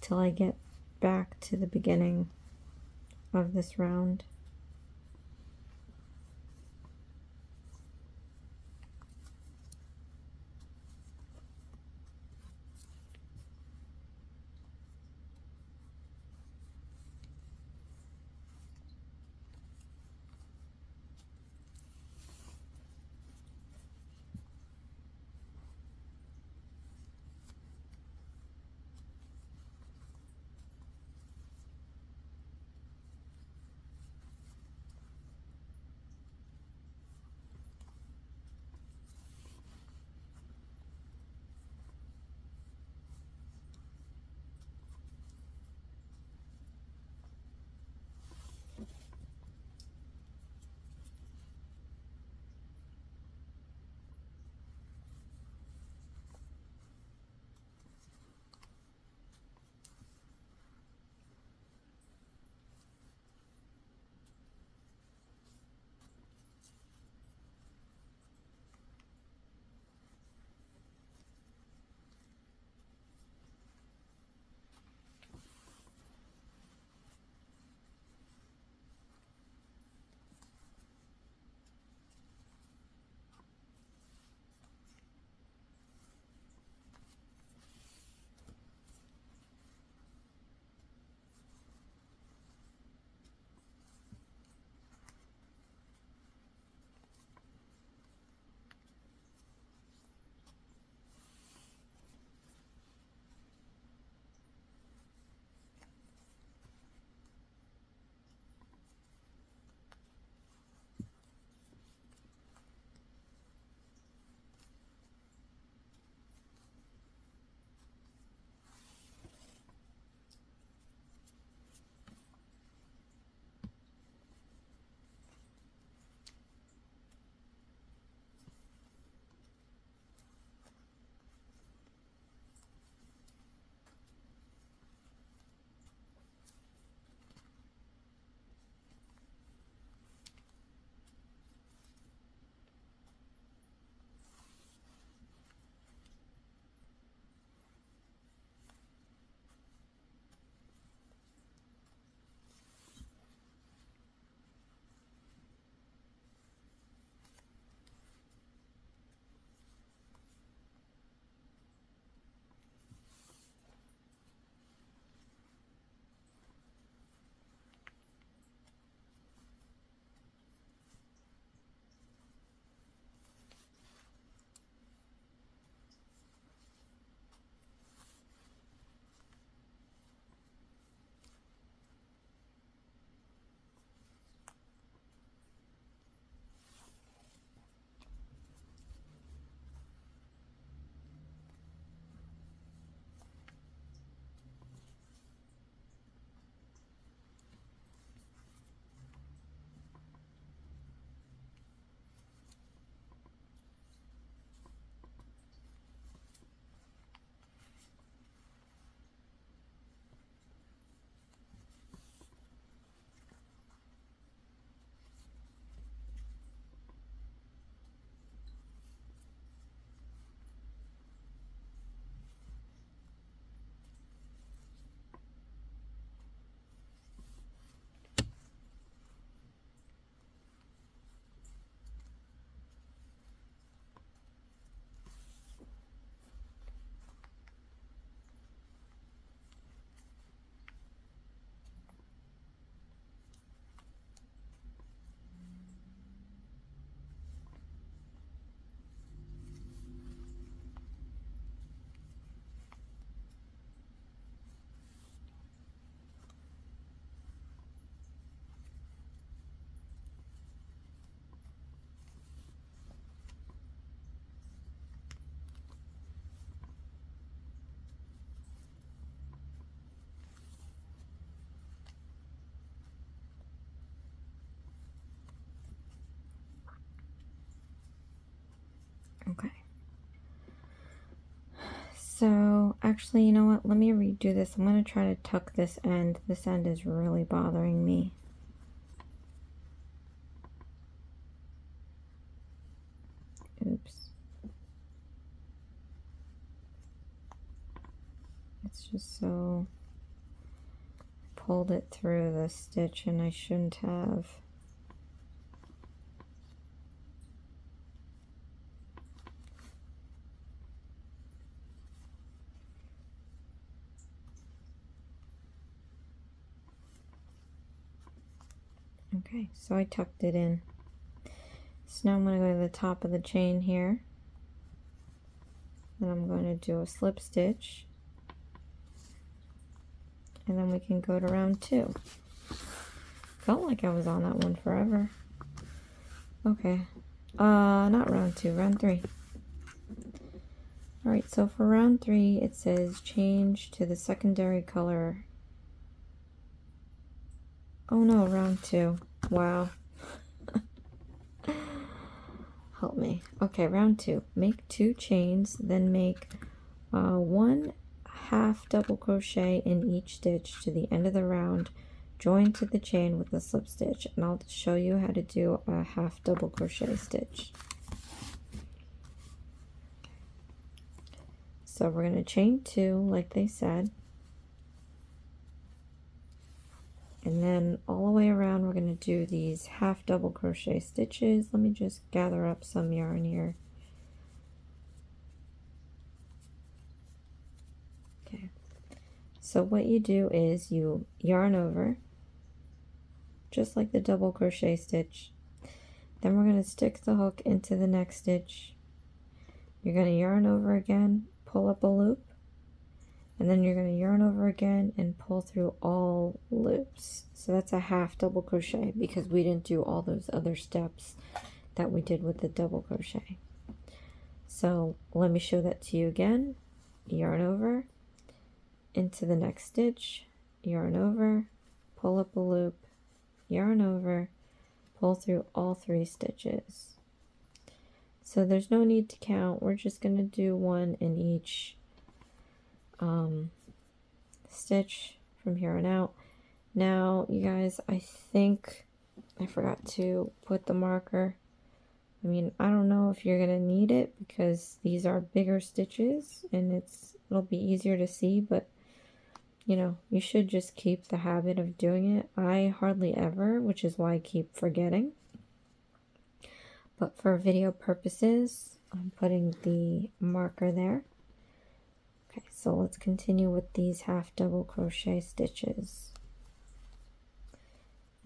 till I get back to the beginning of this round. Okay. So actually, you know what? Let me redo this. I'm going to try to tuck this end. This end is really bothering me. Oops. It's just so... pulled it through the stitch and I shouldn't have. Okay, so I tucked it in. So now I'm going to go to the top of the chain here. And I'm going to do a slip stitch. And then we can go to round 2. Felt like I was on that one forever. Okay. Not round 2, round 3. Alright, so for round 3, it says change to the secondary color. Oh no, round 2. Wow. Help me. Okay, round 2. Make 2 chains, then make 1 half double crochet in each stitch to the end of the round. Join to the chain with a slip stitch, and I'll show you how to do a half double crochet stitch. So we're going to chain 2 like they said, and then all the way around we're going to do these half double crochet stitches. Let me just gather up some yarn here. Okay, so what you do is you yarn over just like the double crochet stitch. Then we're going to stick the hook into the next stitch. You're going to yarn over again, pull up a loop, and then you're going to yarn over again and pull through all loops. So that's a half double crochet because we didn't do all those other steps that we did with the double crochet. So let me show that to you again. Yarn over into the next stitch, yarn over, pull up a loop, yarn over, pull through all 3 stitches. So there's no need to count. We're just going to do 1 in each stitch from here on out. Now, you guys, I think I forgot to put the marker. I mean, I don't know if you're going to need it because these are bigger stitches and it'll be easier to see, but you know, you should just keep the habit of doing it. I hardly ever, which is why I keep forgetting. But for video purposes, I'm putting the marker there. Okay, so let's continue with these half double crochet stitches.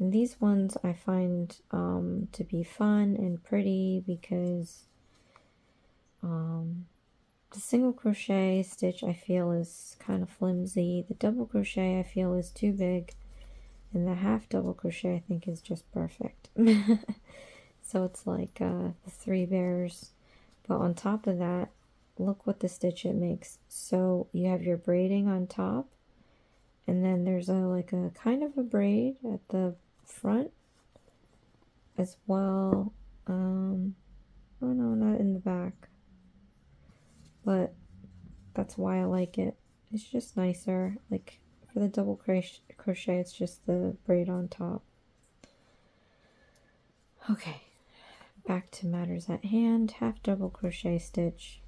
And these ones I find to be fun and pretty because the single crochet stitch I feel is kind of flimsy. The double crochet I feel is too big. And the half double crochet I think is just perfect. So it's like the 3 bears. But on top of that, look what the stitch it makes. So you have your braiding on top. And then there's like a kind of a braid at the front as well. Oh no, not in the back. But that's why I like it. It's just nicer. Like for the double crochet, it's just the braid on top. Okay, back to matters at hand. Half double crochet stitch.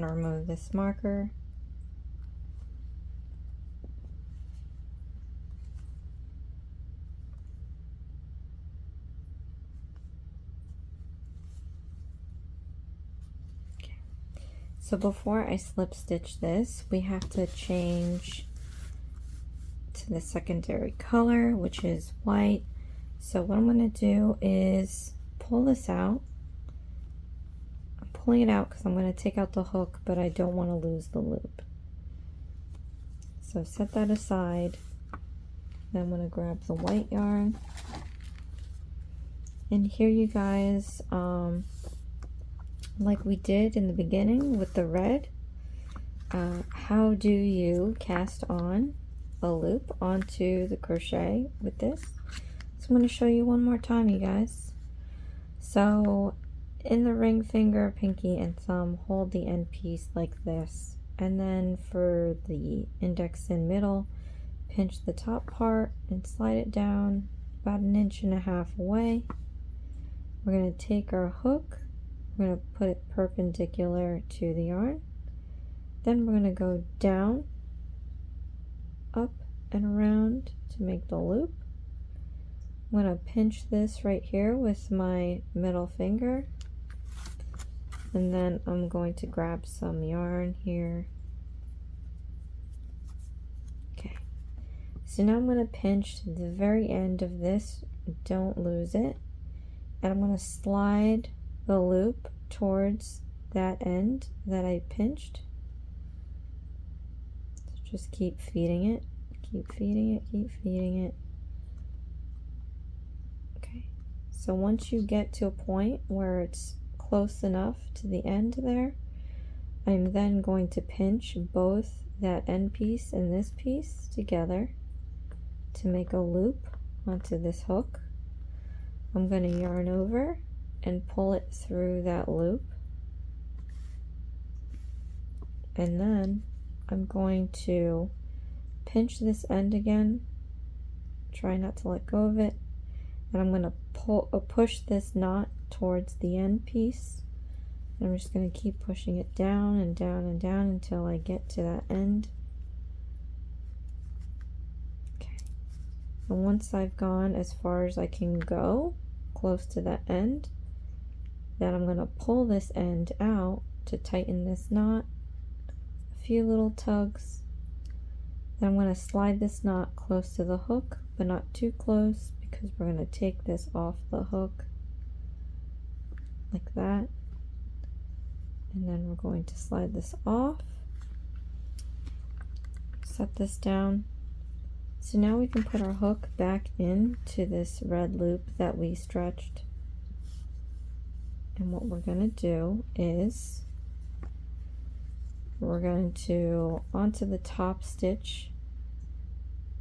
I'm going to remove this marker. Okay. So before I slip stitch this, we have to change to the secondary color, which is white. So what I'm going to do is pull this out. I'm pulling it out because I'm going to take out the hook, but I don't want to lose the loop. So set that aside. Then I'm going to grab the white yarn. And here, you guys, like we did in the beginning with the red, how do you cast on a loop onto the crochet with this? So I'm going to show you one more time, you guys. So in the ring finger, pinky, and thumb, hold the end piece like this. And then for the index and middle, pinch the top part and slide it down about 1.5 inches away. We're going to take our hook, we're going to put it perpendicular to the yarn. Then we're going to go down, up, and around to make the loop. I'm going to pinch this right here with my middle finger. And then I'm going to grab some yarn here. Okay. So now I'm going to pinch to the very end of this. Don't lose it. And I'm going to slide the loop towards that end that I pinched. So just keep feeding it, keep feeding it, keep feeding it. Okay, so once you get to a point where it's close enough to the end there, I'm then going to pinch both that end piece and this piece together to make a loop onto this hook. I'm going to yarn over and pull it through that loop, and then I'm going to pinch this end again, try not to let go of it, and I'm going to push this knot towards the end piece. I'm just going to keep pushing it down and down and down until I get to that end. Okay, and once I've gone as far as I can go, close to that end, then I'm going to pull this end out to tighten this knot. A few little tugs. Then I'm going to slide this knot close to the hook, but not too close, because we're going to take this off the hook like that. And then we're going to slide this off, set this down. So now we can put our hook back into this red loop that we stretched. And what we're going to do is we're going to, onto the top stitch,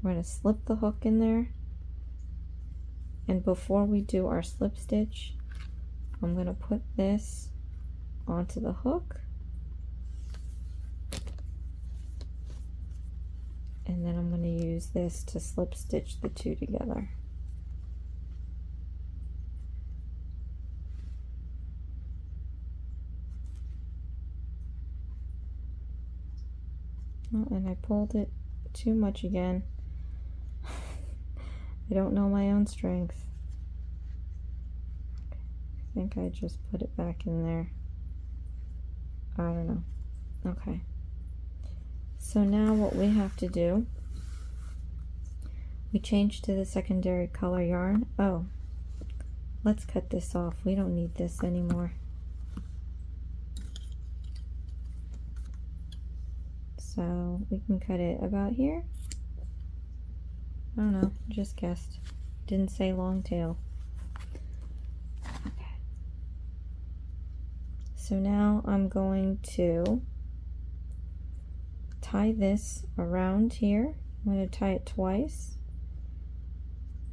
we're going to slip the hook in there. And before we do our slip stitch, I'm going to put this onto the hook. And then I'm going to use this to slip stitch the two together. Oh, and I pulled it too much again. I don't know my own strength. I think I just put it back in there. I don't know. Okay. So now what we have to do, we change to the secondary color yarn. Oh, let's cut this off. We don't need this anymore. So we can cut it about here. I don't know, just guessed. Didn't say long tail. Okay. So now I'm going to tie this around here. I'm going to tie it twice.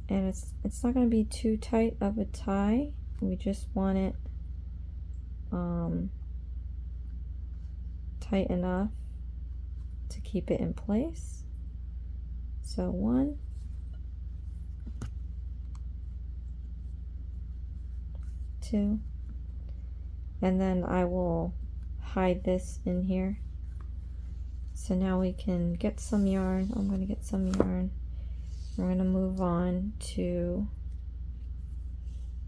And it's not going to be too tight of a tie. We just want it tight enough to keep it in place. So 1, 2, and then I will hide this in here. So now we can get some yarn. I'm going to get some yarn. We're going to move on to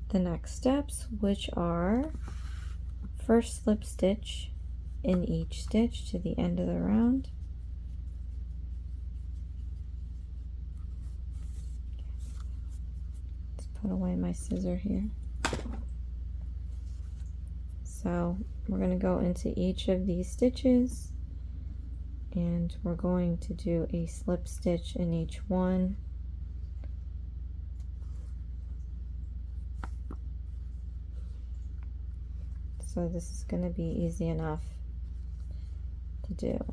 the next steps, which are first slip stitch in each stitch to the end of the round. Let's put away my scissor here. So we're going to go into each of these stitches and we're going to do a slip stitch in each one. So this is going to be easy enough to do.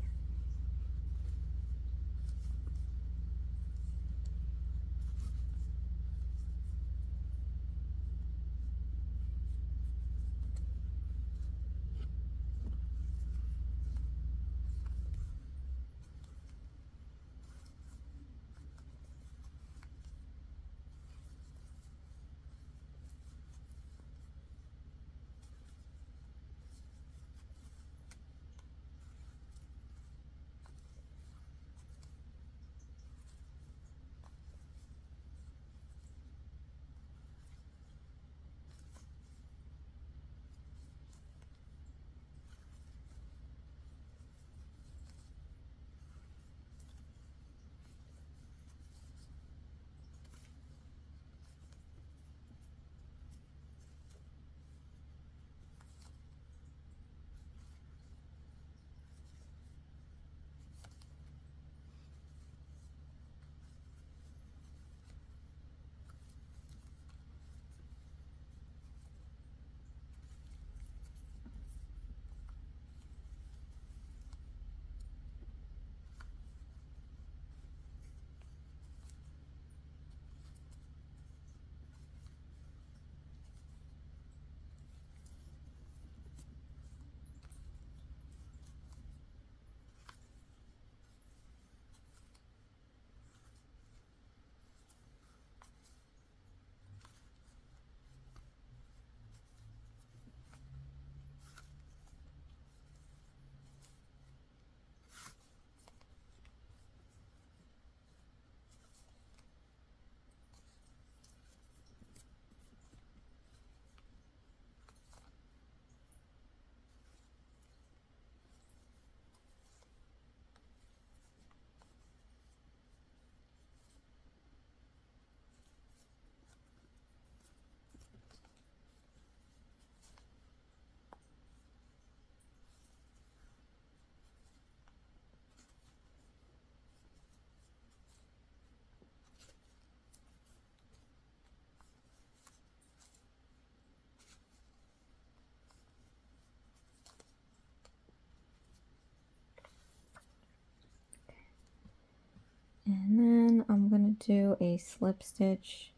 And then I'm going to do a slip stitch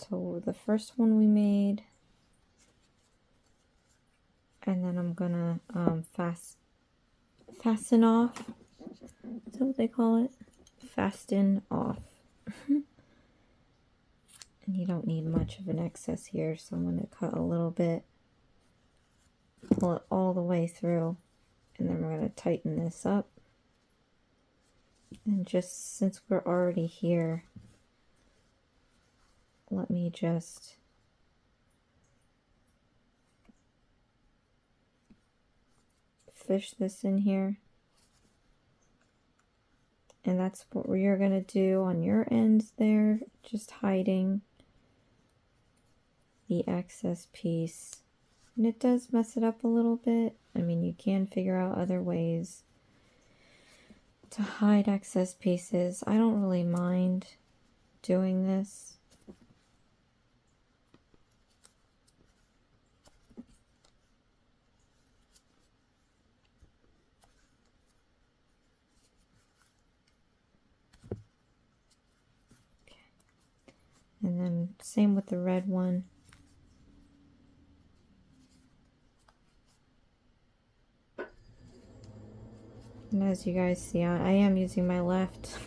to the first one we made. And then I'm going to fasten off. Is that what they call it? Fasten off. And you don't need much of an excess here, so I'm going to cut a little bit, pull it all the way through, and then we're going to tighten this up. And just since we're already here, let me just fish this in here. And that's what you're going to do on your ends there, just hiding the excess piece. And it does mess it up a little bit. I mean, you can figure out other ways to hide excess pieces. I don't really mind doing this. Okay. And then same with the red one. And as you guys see, I am using my left.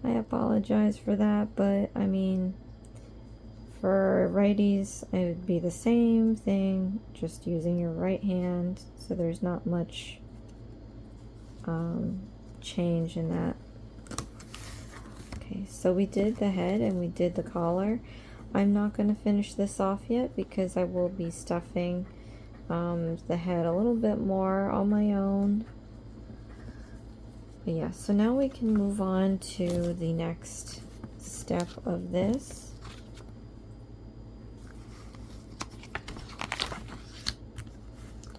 I apologize for that, but I mean, For righties, it would be the same thing, just using your right hand, so there's not much change in that. Okay, so we did the head and we did the collar. I'm not going to finish this off yet because I will be stuffing the head a little bit more on my own. But yeah, so now we can move on to the next step of this.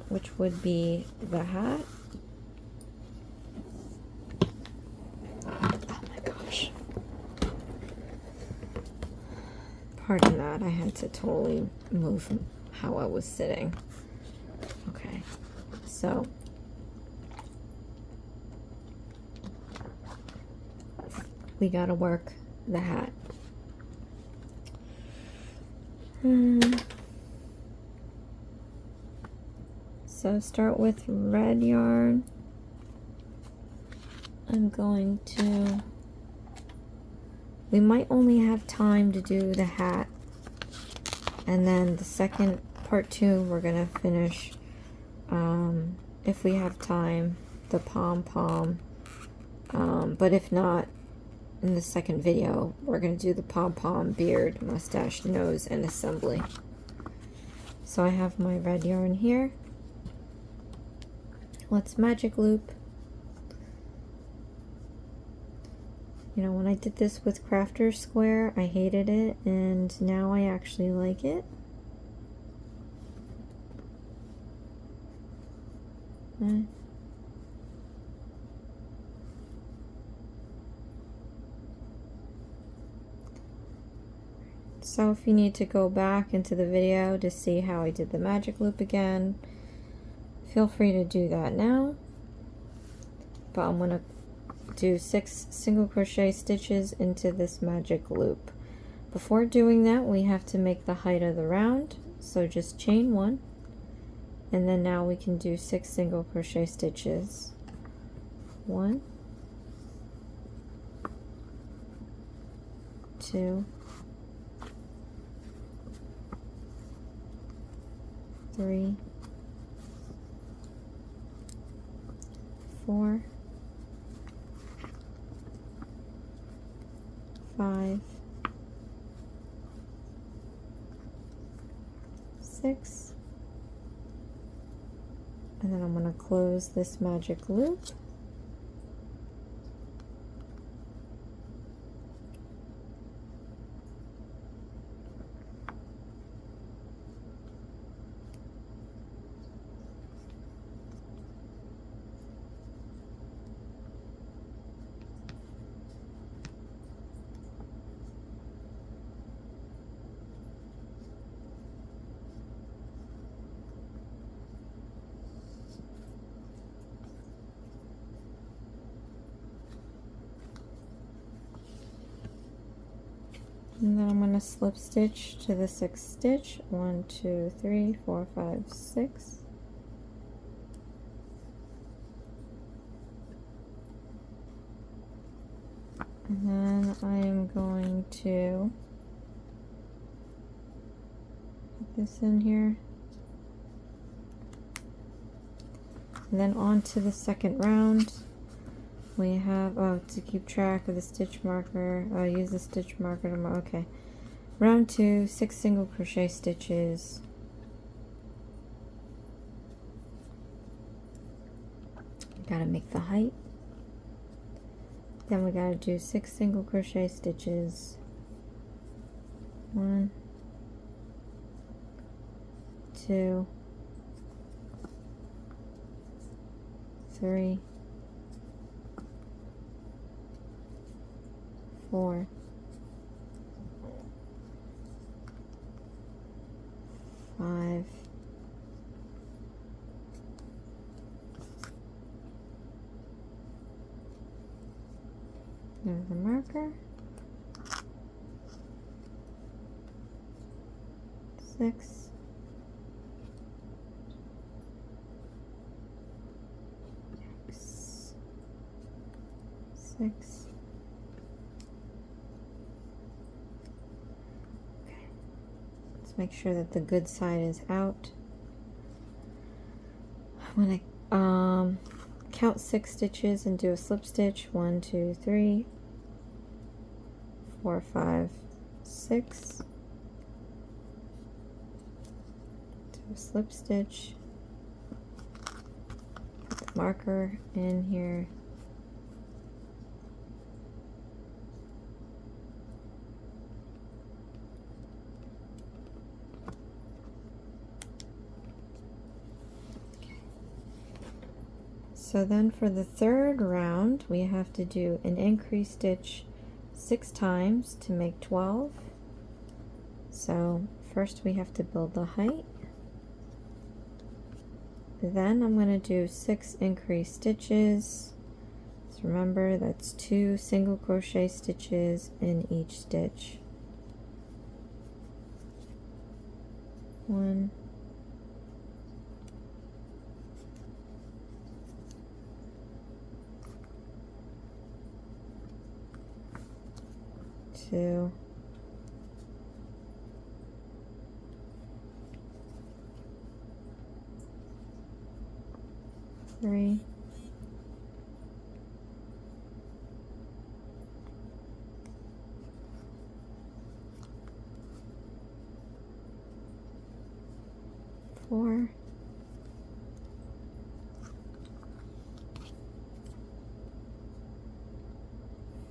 Which would be the hat. Oh my gosh. Pardon that, I had to totally move how I was sitting. Okay, so we gotta work the hat. So start with red yarn. I'm going to, we might only have time to do the hat, and then the second part 2 we're gonna finish, if we have time, the pom-pom, but if not, in the second video we're gonna do the pom-pom, beard, mustache, nose, and assembly. So I have my red yarn here. Let's magic loop. You know, when I did this with Crafter Square, I hated it, and now I actually like it. So if you need to go back into the video to see how I did the magic loop again, feel free to do that now. But I'm going to do 6 single crochet stitches into this magic loop. Before doing that, we have to make the height of the round, so just chain 1, and then now we can do 6 single crochet stitches. 1, 2, 3, 4, 5, 6, and then I'm going to close this magic loop. And then I'm going to slip stitch to the 6th stitch. 1, 2, 3, 4, 5, 6. And then I am going to put this in here. And then on to the second round. We have, to keep track of the stitch marker, use the stitch marker to mark, okay. Round 2, 6 single crochet stitches. Gotta make the height. Then we gotta do 6 single crochet stitches. 1, 2, 3, 4, 5, 'There's the marker. 6, 6. Okay. Just make sure that the good side is out. I'm going to count 6 stitches and do a slip stitch. 1, 2, 3, 4, 5, 6. Do a slip stitch. Put the marker in here. So then for the third round, we have to do an increase stitch 6 times to make 12. So first we have to build the height. Then I'm going to do 6 increase stitches. So remember, that's 2 single crochet stitches in each stitch. 1, 2, 3, 4,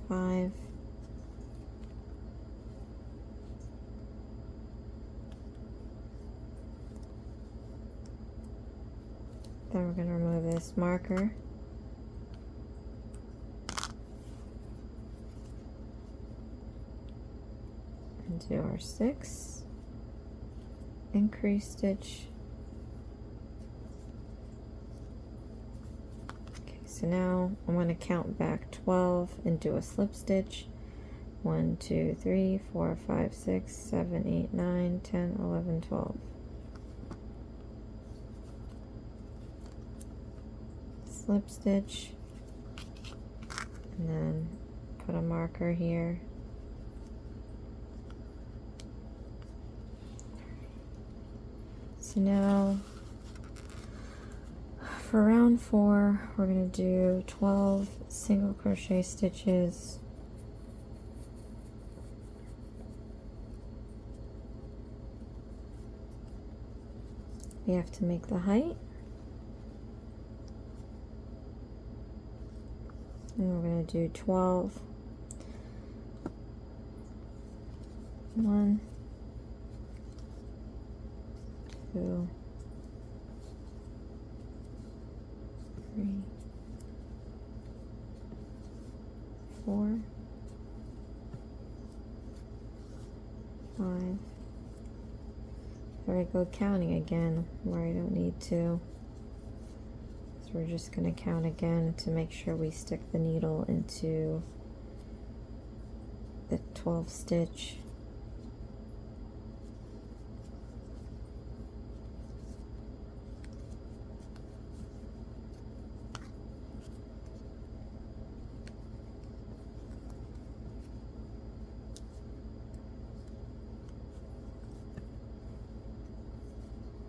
5, 6. Then we're going to remove this marker. And do our 6 increase stitch. Okay, so now I'm going to count back 12 and do a slip stitch. 1, 2, 3, 4, 5, 6, 7, 8, 9, 10, 11, 12. Slip stitch, and then put a marker here. So now for round 4, we're going to do 12 single crochet stitches. We have to make the height. And we're going to do 12. 1, 2, 3, 4, 5. There I go counting again where I don't need to. So we're just going to count again to make sure we stick the needle into the 12th stitch.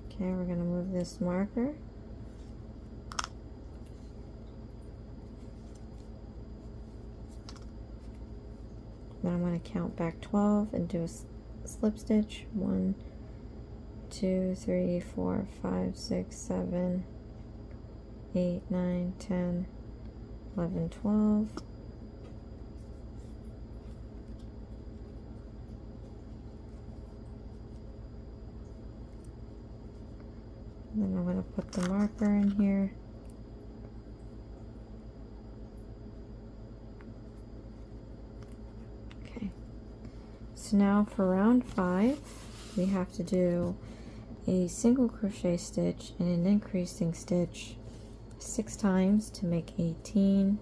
Okay, we're going to move this marker. Then I'm going to count back 12 and do a slip stitch. 1, 2, 3, 4, 5, 6, 7, 8, 9, 10, 11, 12. And then I'm going to put the marker in here. Okay. So now for round 5, we have to do a single crochet stitch and an increasing stitch 6 times to make 18.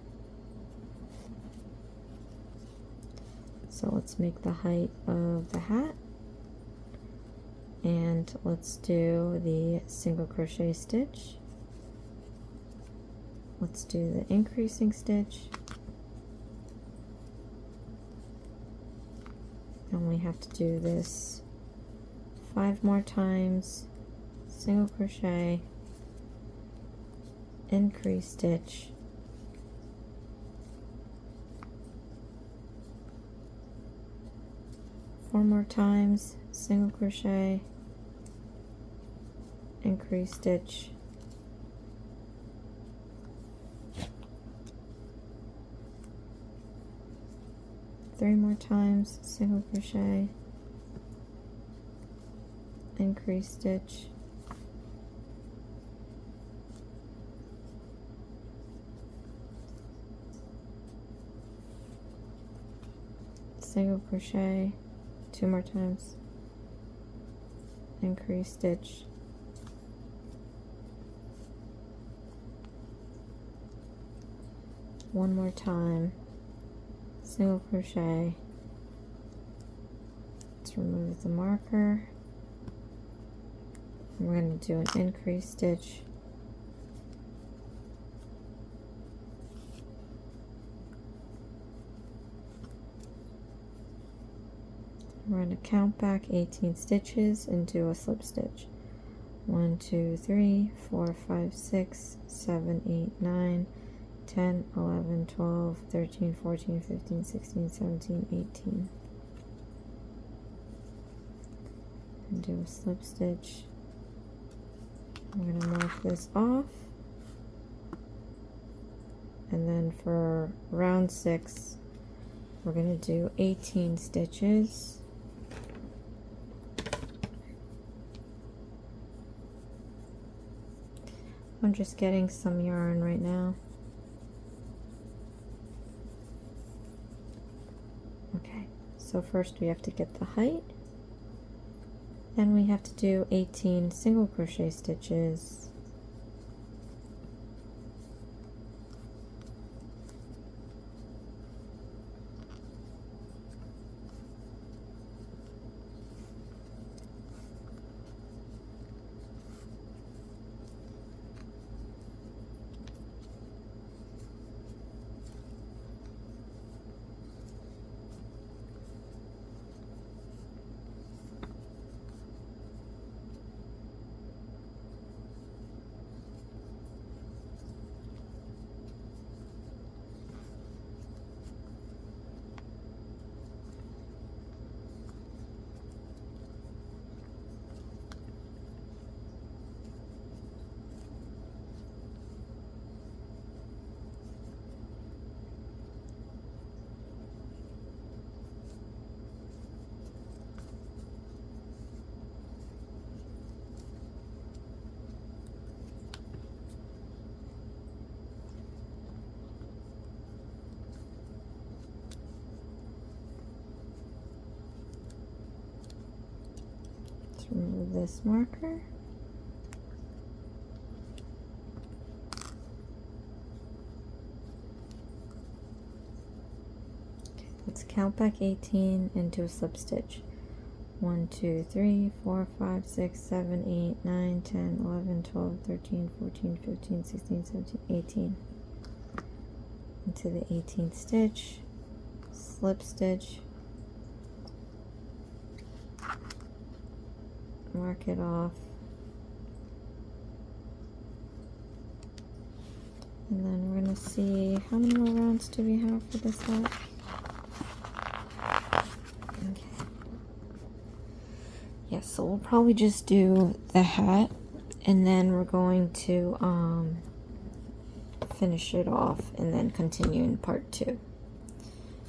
So let's make the height of the hat. And let's do the single crochet stitch. Let's do the increasing stitch. And we have to do this 5 more times, single crochet, increase stitch, four more times, single crochet, increase stitch, three more times, single crochet, increase stitch, single crochet, 2 more times, increase stitch, one more time, single crochet. Let's remove the marker. We're going to do an increase stitch, we're going to count back 18 stitches and do a slip stitch. 1, 2, 3, 4, 5, 6, 7, 8, 9, 10, 11, 12, 13, 14, 15, 16, 17, 18. And do a slip stitch. I'm going to mark this off. And then for round 6, we're going to do 18 stitches. I'm just getting some yarn right now. Okay, so first we have to get the height. Then we have to do 18 single crochet stitches. Remove this marker. Okay, let's count back 18 and do a slip stitch. 1, 2, 3, 4, 5, 6, 7, 8, 9, 10, 11, 12, 13, 14, 15, 16, 17, 18. Into the 18th stitch, slip stitch, mark it off, and then we're going to see how many more rounds do we have for this hat. Okay. Yes, so we'll probably just do the hat, and then we're going to finish it off and then continue in part 2.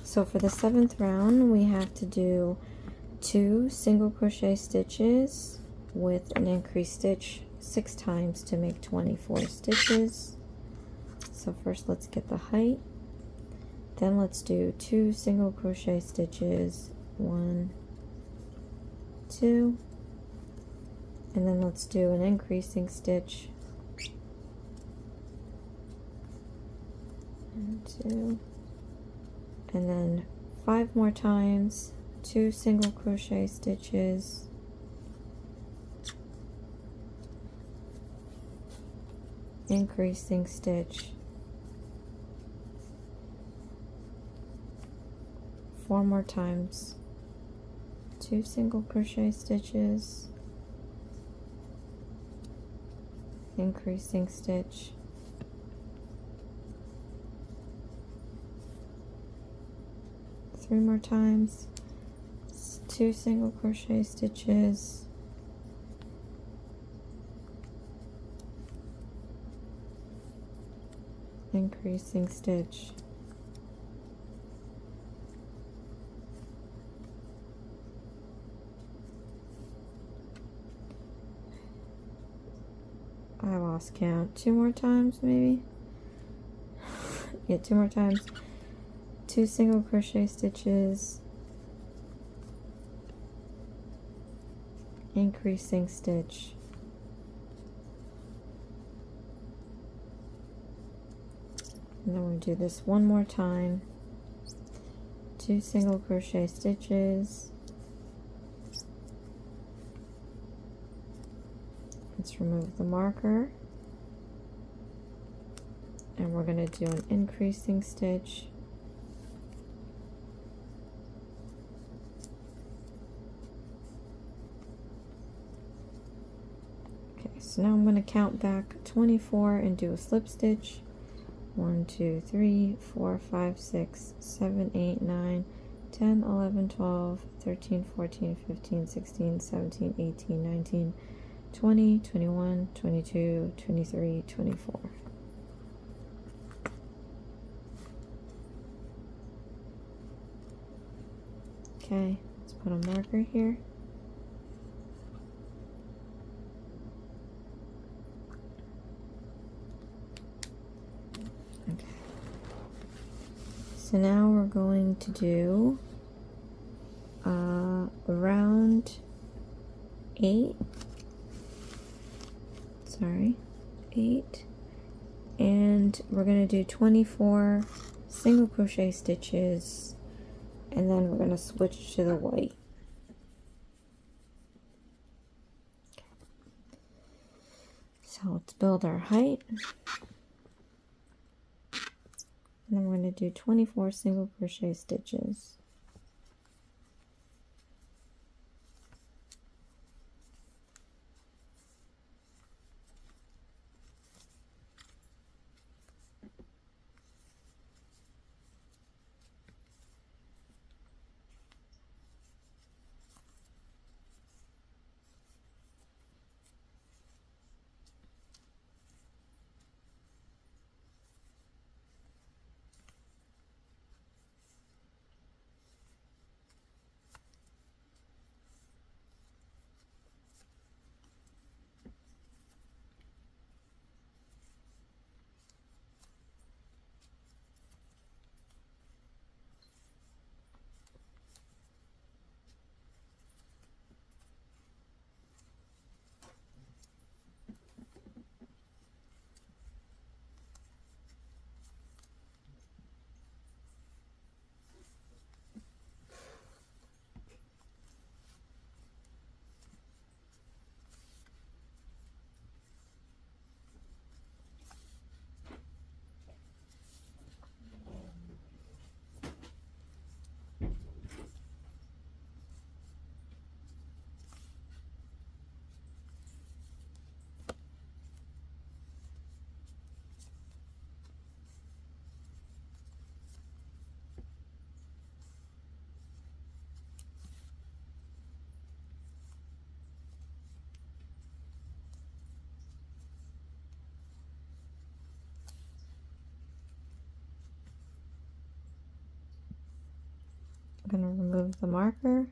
So for the 7th round, we have to do 2 single crochet stitches with an increased stitch 6 times to make 24 stitches. So first let's get the height, then let's do 2 single crochet stitches, 1, 2, and then let's do an increasing stitch, 1, 2, and then 5 more times, 2 single crochet stitches, increasing stitch, 4 more times, 2 single crochet stitches, increasing stitch, three more times, 2 single crochet stitches, increasing stitch, I lost count, 2 more times maybe. Yeah, 2 more times, 2 single crochet stitches, increasing stitch, and then we'll do this one more time, 2 single crochet stitches. Let's remove the marker, and we're going to do an increasing stitch, okay, so now I'm going to count back 24 and do a slip stitch. 1, 2, 3, 4, 5, 6, 7, 8, 9, 10, 11, 12, 13, 14, 15, 16, 17, 18, 19, 20, 21, 22, 23, 24. Okay, let's put a marker here. Okay. So now we're going to do round 8. Sorry, 8, and we're going to do 24 single crochet stitches, and then we're going to switch to the white. Okay. So let's build our height, and then we're going to do 24 single crochet stitches. I'm going to remove the marker.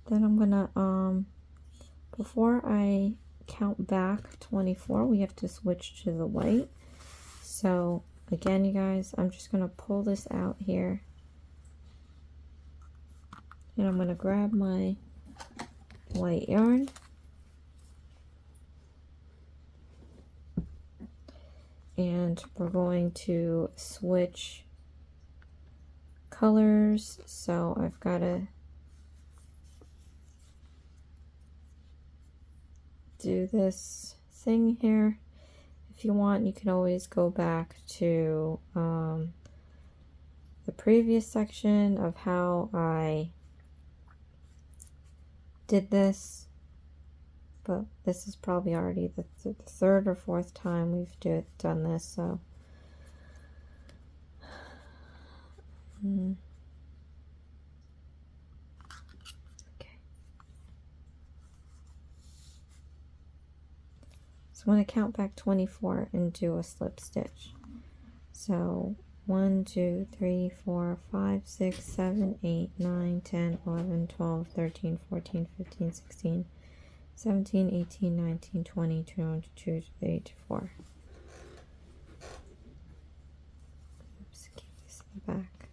Then I'm going to, before I count back 24, we have to switch to the white. So again, you guys, I'm just going to pull this out here. And I'm going to grab my white yarn. And we're going to switch colors. So I've got to do this thing here. If you want, you can always go back to the previous section of how I did this, but this is probably already the third or fourth time we've done this, so okay. So I'm going to count back 24 and do a slip stitch. So 1, 2, 3, 4, 5, 6, 7, 8, 9, 10, 11, 12, 13, 14, 15, 16, 17, 18, 19, 20, 21, 22, 23, 24. Oops, keep this in the back.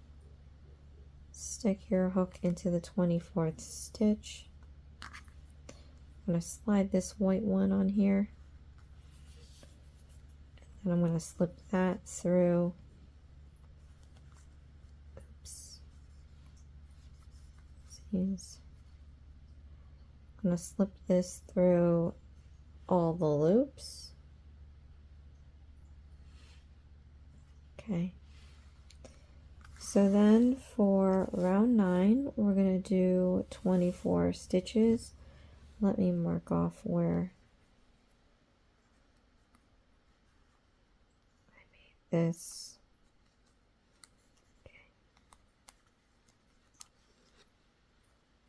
Stick your hook into the 24th stitch. I'm going to slide this white one on here. And I'm going to slip that through. Oops. I'm going to slip this through all the loops. Okay. So then for round 9, we're going to do 24 stitches. Let me mark off where I made this. Okay.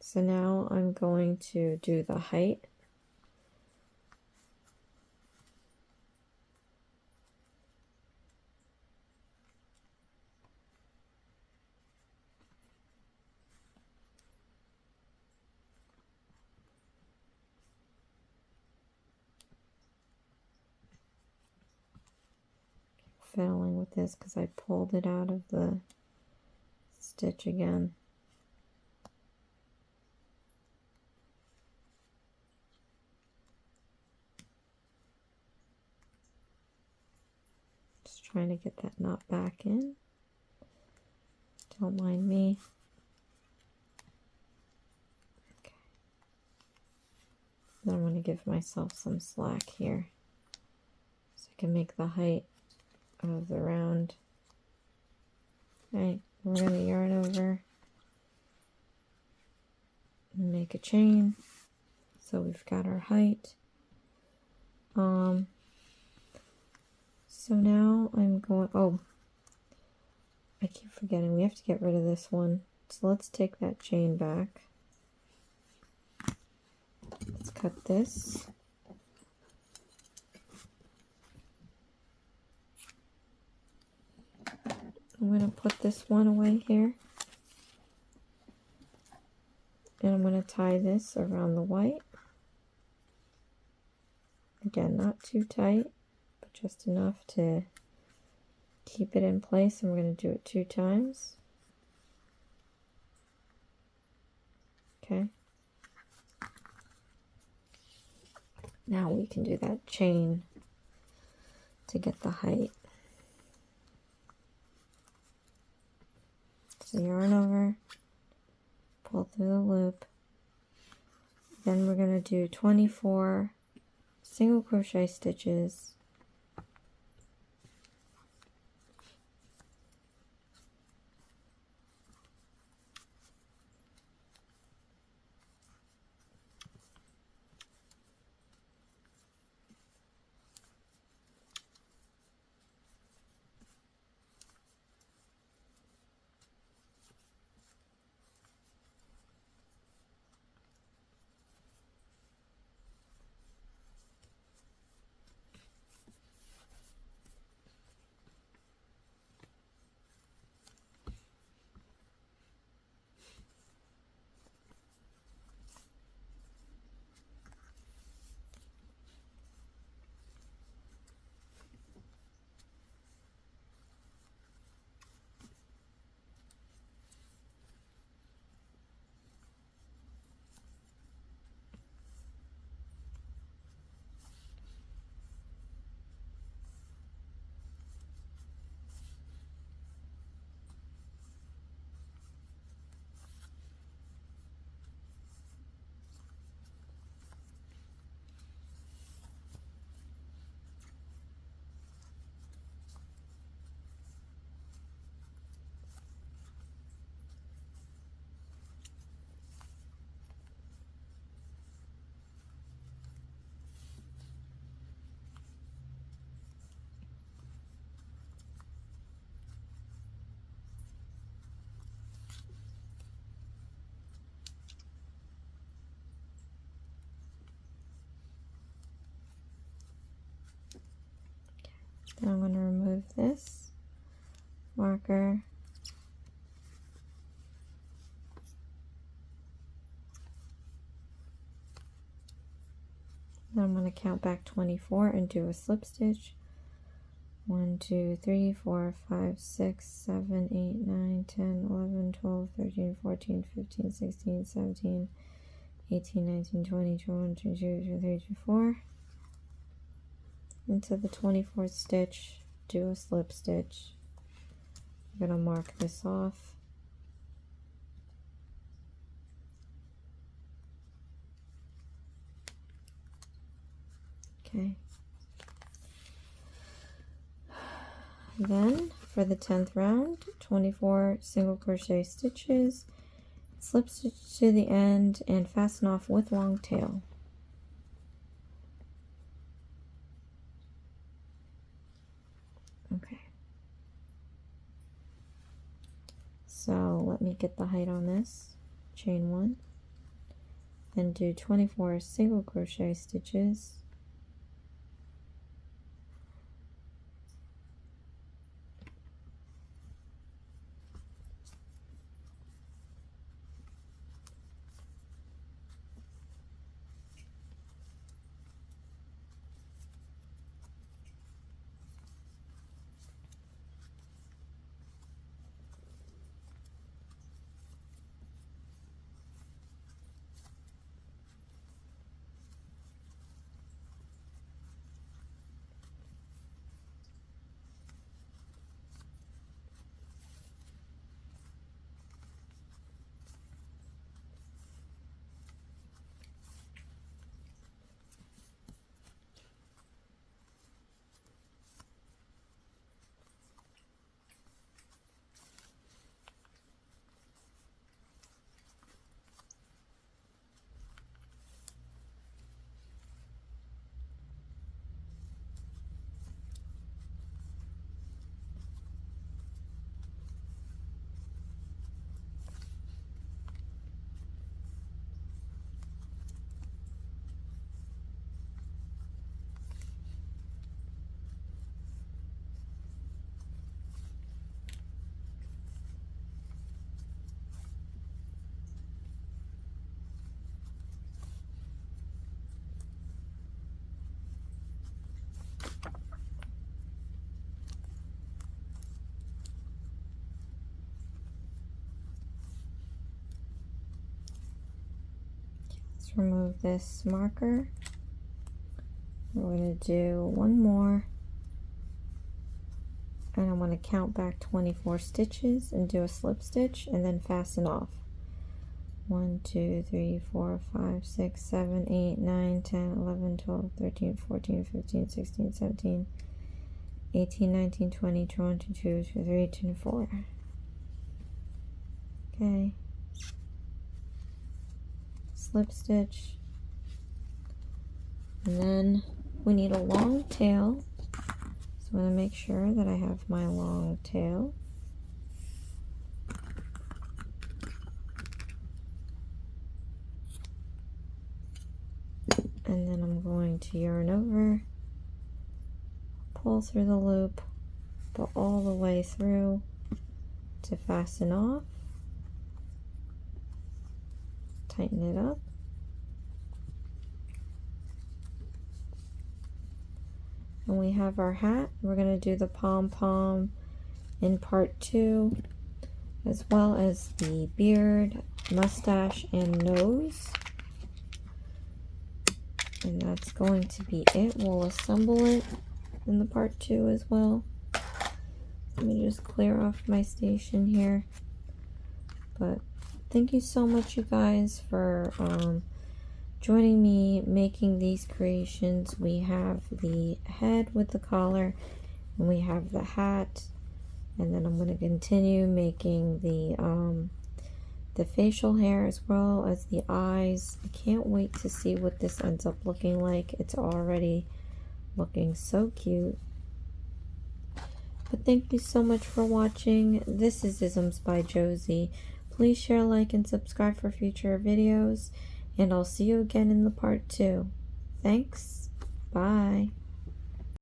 So now I'm going to do the height. Fiddling with this because I pulled it out of the stitch again. Just trying to get that knot back in. Don't mind me. Okay. Then I'm going to give myself some slack here so I can make the height of the round. Alright, we're going to yarn over and make a chain. So we've got our height. So now I'm going, oh, I keep forgetting, we have to get rid of this one. So let's take that chain back. Let's cut this. I'm going to put this one away here. And I'm going to tie this around the white. Again, not too tight, but just enough to keep it in place. And we're going to do it 2 times. Okay. Now we can do that chain to get the height. So yarn over, pull through the loop. Then we're going to do 24 single crochet stitches. count back 24 and do a slip stitch. 1, 2, 3, 4, 5, 6, 7, 8, 9, 10, 11, 12, 13, 14, 15, 16, 17, 18, 19, 20, 21, 22, 23, 24. Into the 24th stitch, do a slip stitch. I'm going to mark this off. Okay. Then for the 10th round, 24 single crochet stitches, slip stitch to the end and fasten off with long tail. Okay. So let me get the height on this. Chain 1 and do 24 single crochet stitches. Remove this marker. We're going to do one more, and I want to count back 24 stitches and do a slip stitch and then fasten off. 1, 2, 3, 4, 5, 6, 7, 8, 9, 10, 11, 12, 13, 14, 15, 16, 17, 18, 19, 20, 21, 22, 23, 24. Okay. Slip stitch, and then we need a long tail, so I'm going to make sure that I have my long tail. And then I'm going to yarn over, pull through the loop, pull all the way through to fasten off. Tighten it up. And we have our hat. We're going to do the pom-pom in part 2, as well as the beard, mustache, and nose. And that's going to be it. We'll assemble it in the part 2 as well. Let me just clear off my station here. But thank you so much, you guys, for joining me making these creations. We have the head with the collar, and we have the hat, and then I'm going to continue making the facial hair as well as the eyes. I can't wait to see what this ends up looking like. It's already looking so cute. But thank you so much for watching. This is Isms by Josie. Please share, like, and subscribe for future videos, and I'll see you again in the part 2. Thanks. Bye.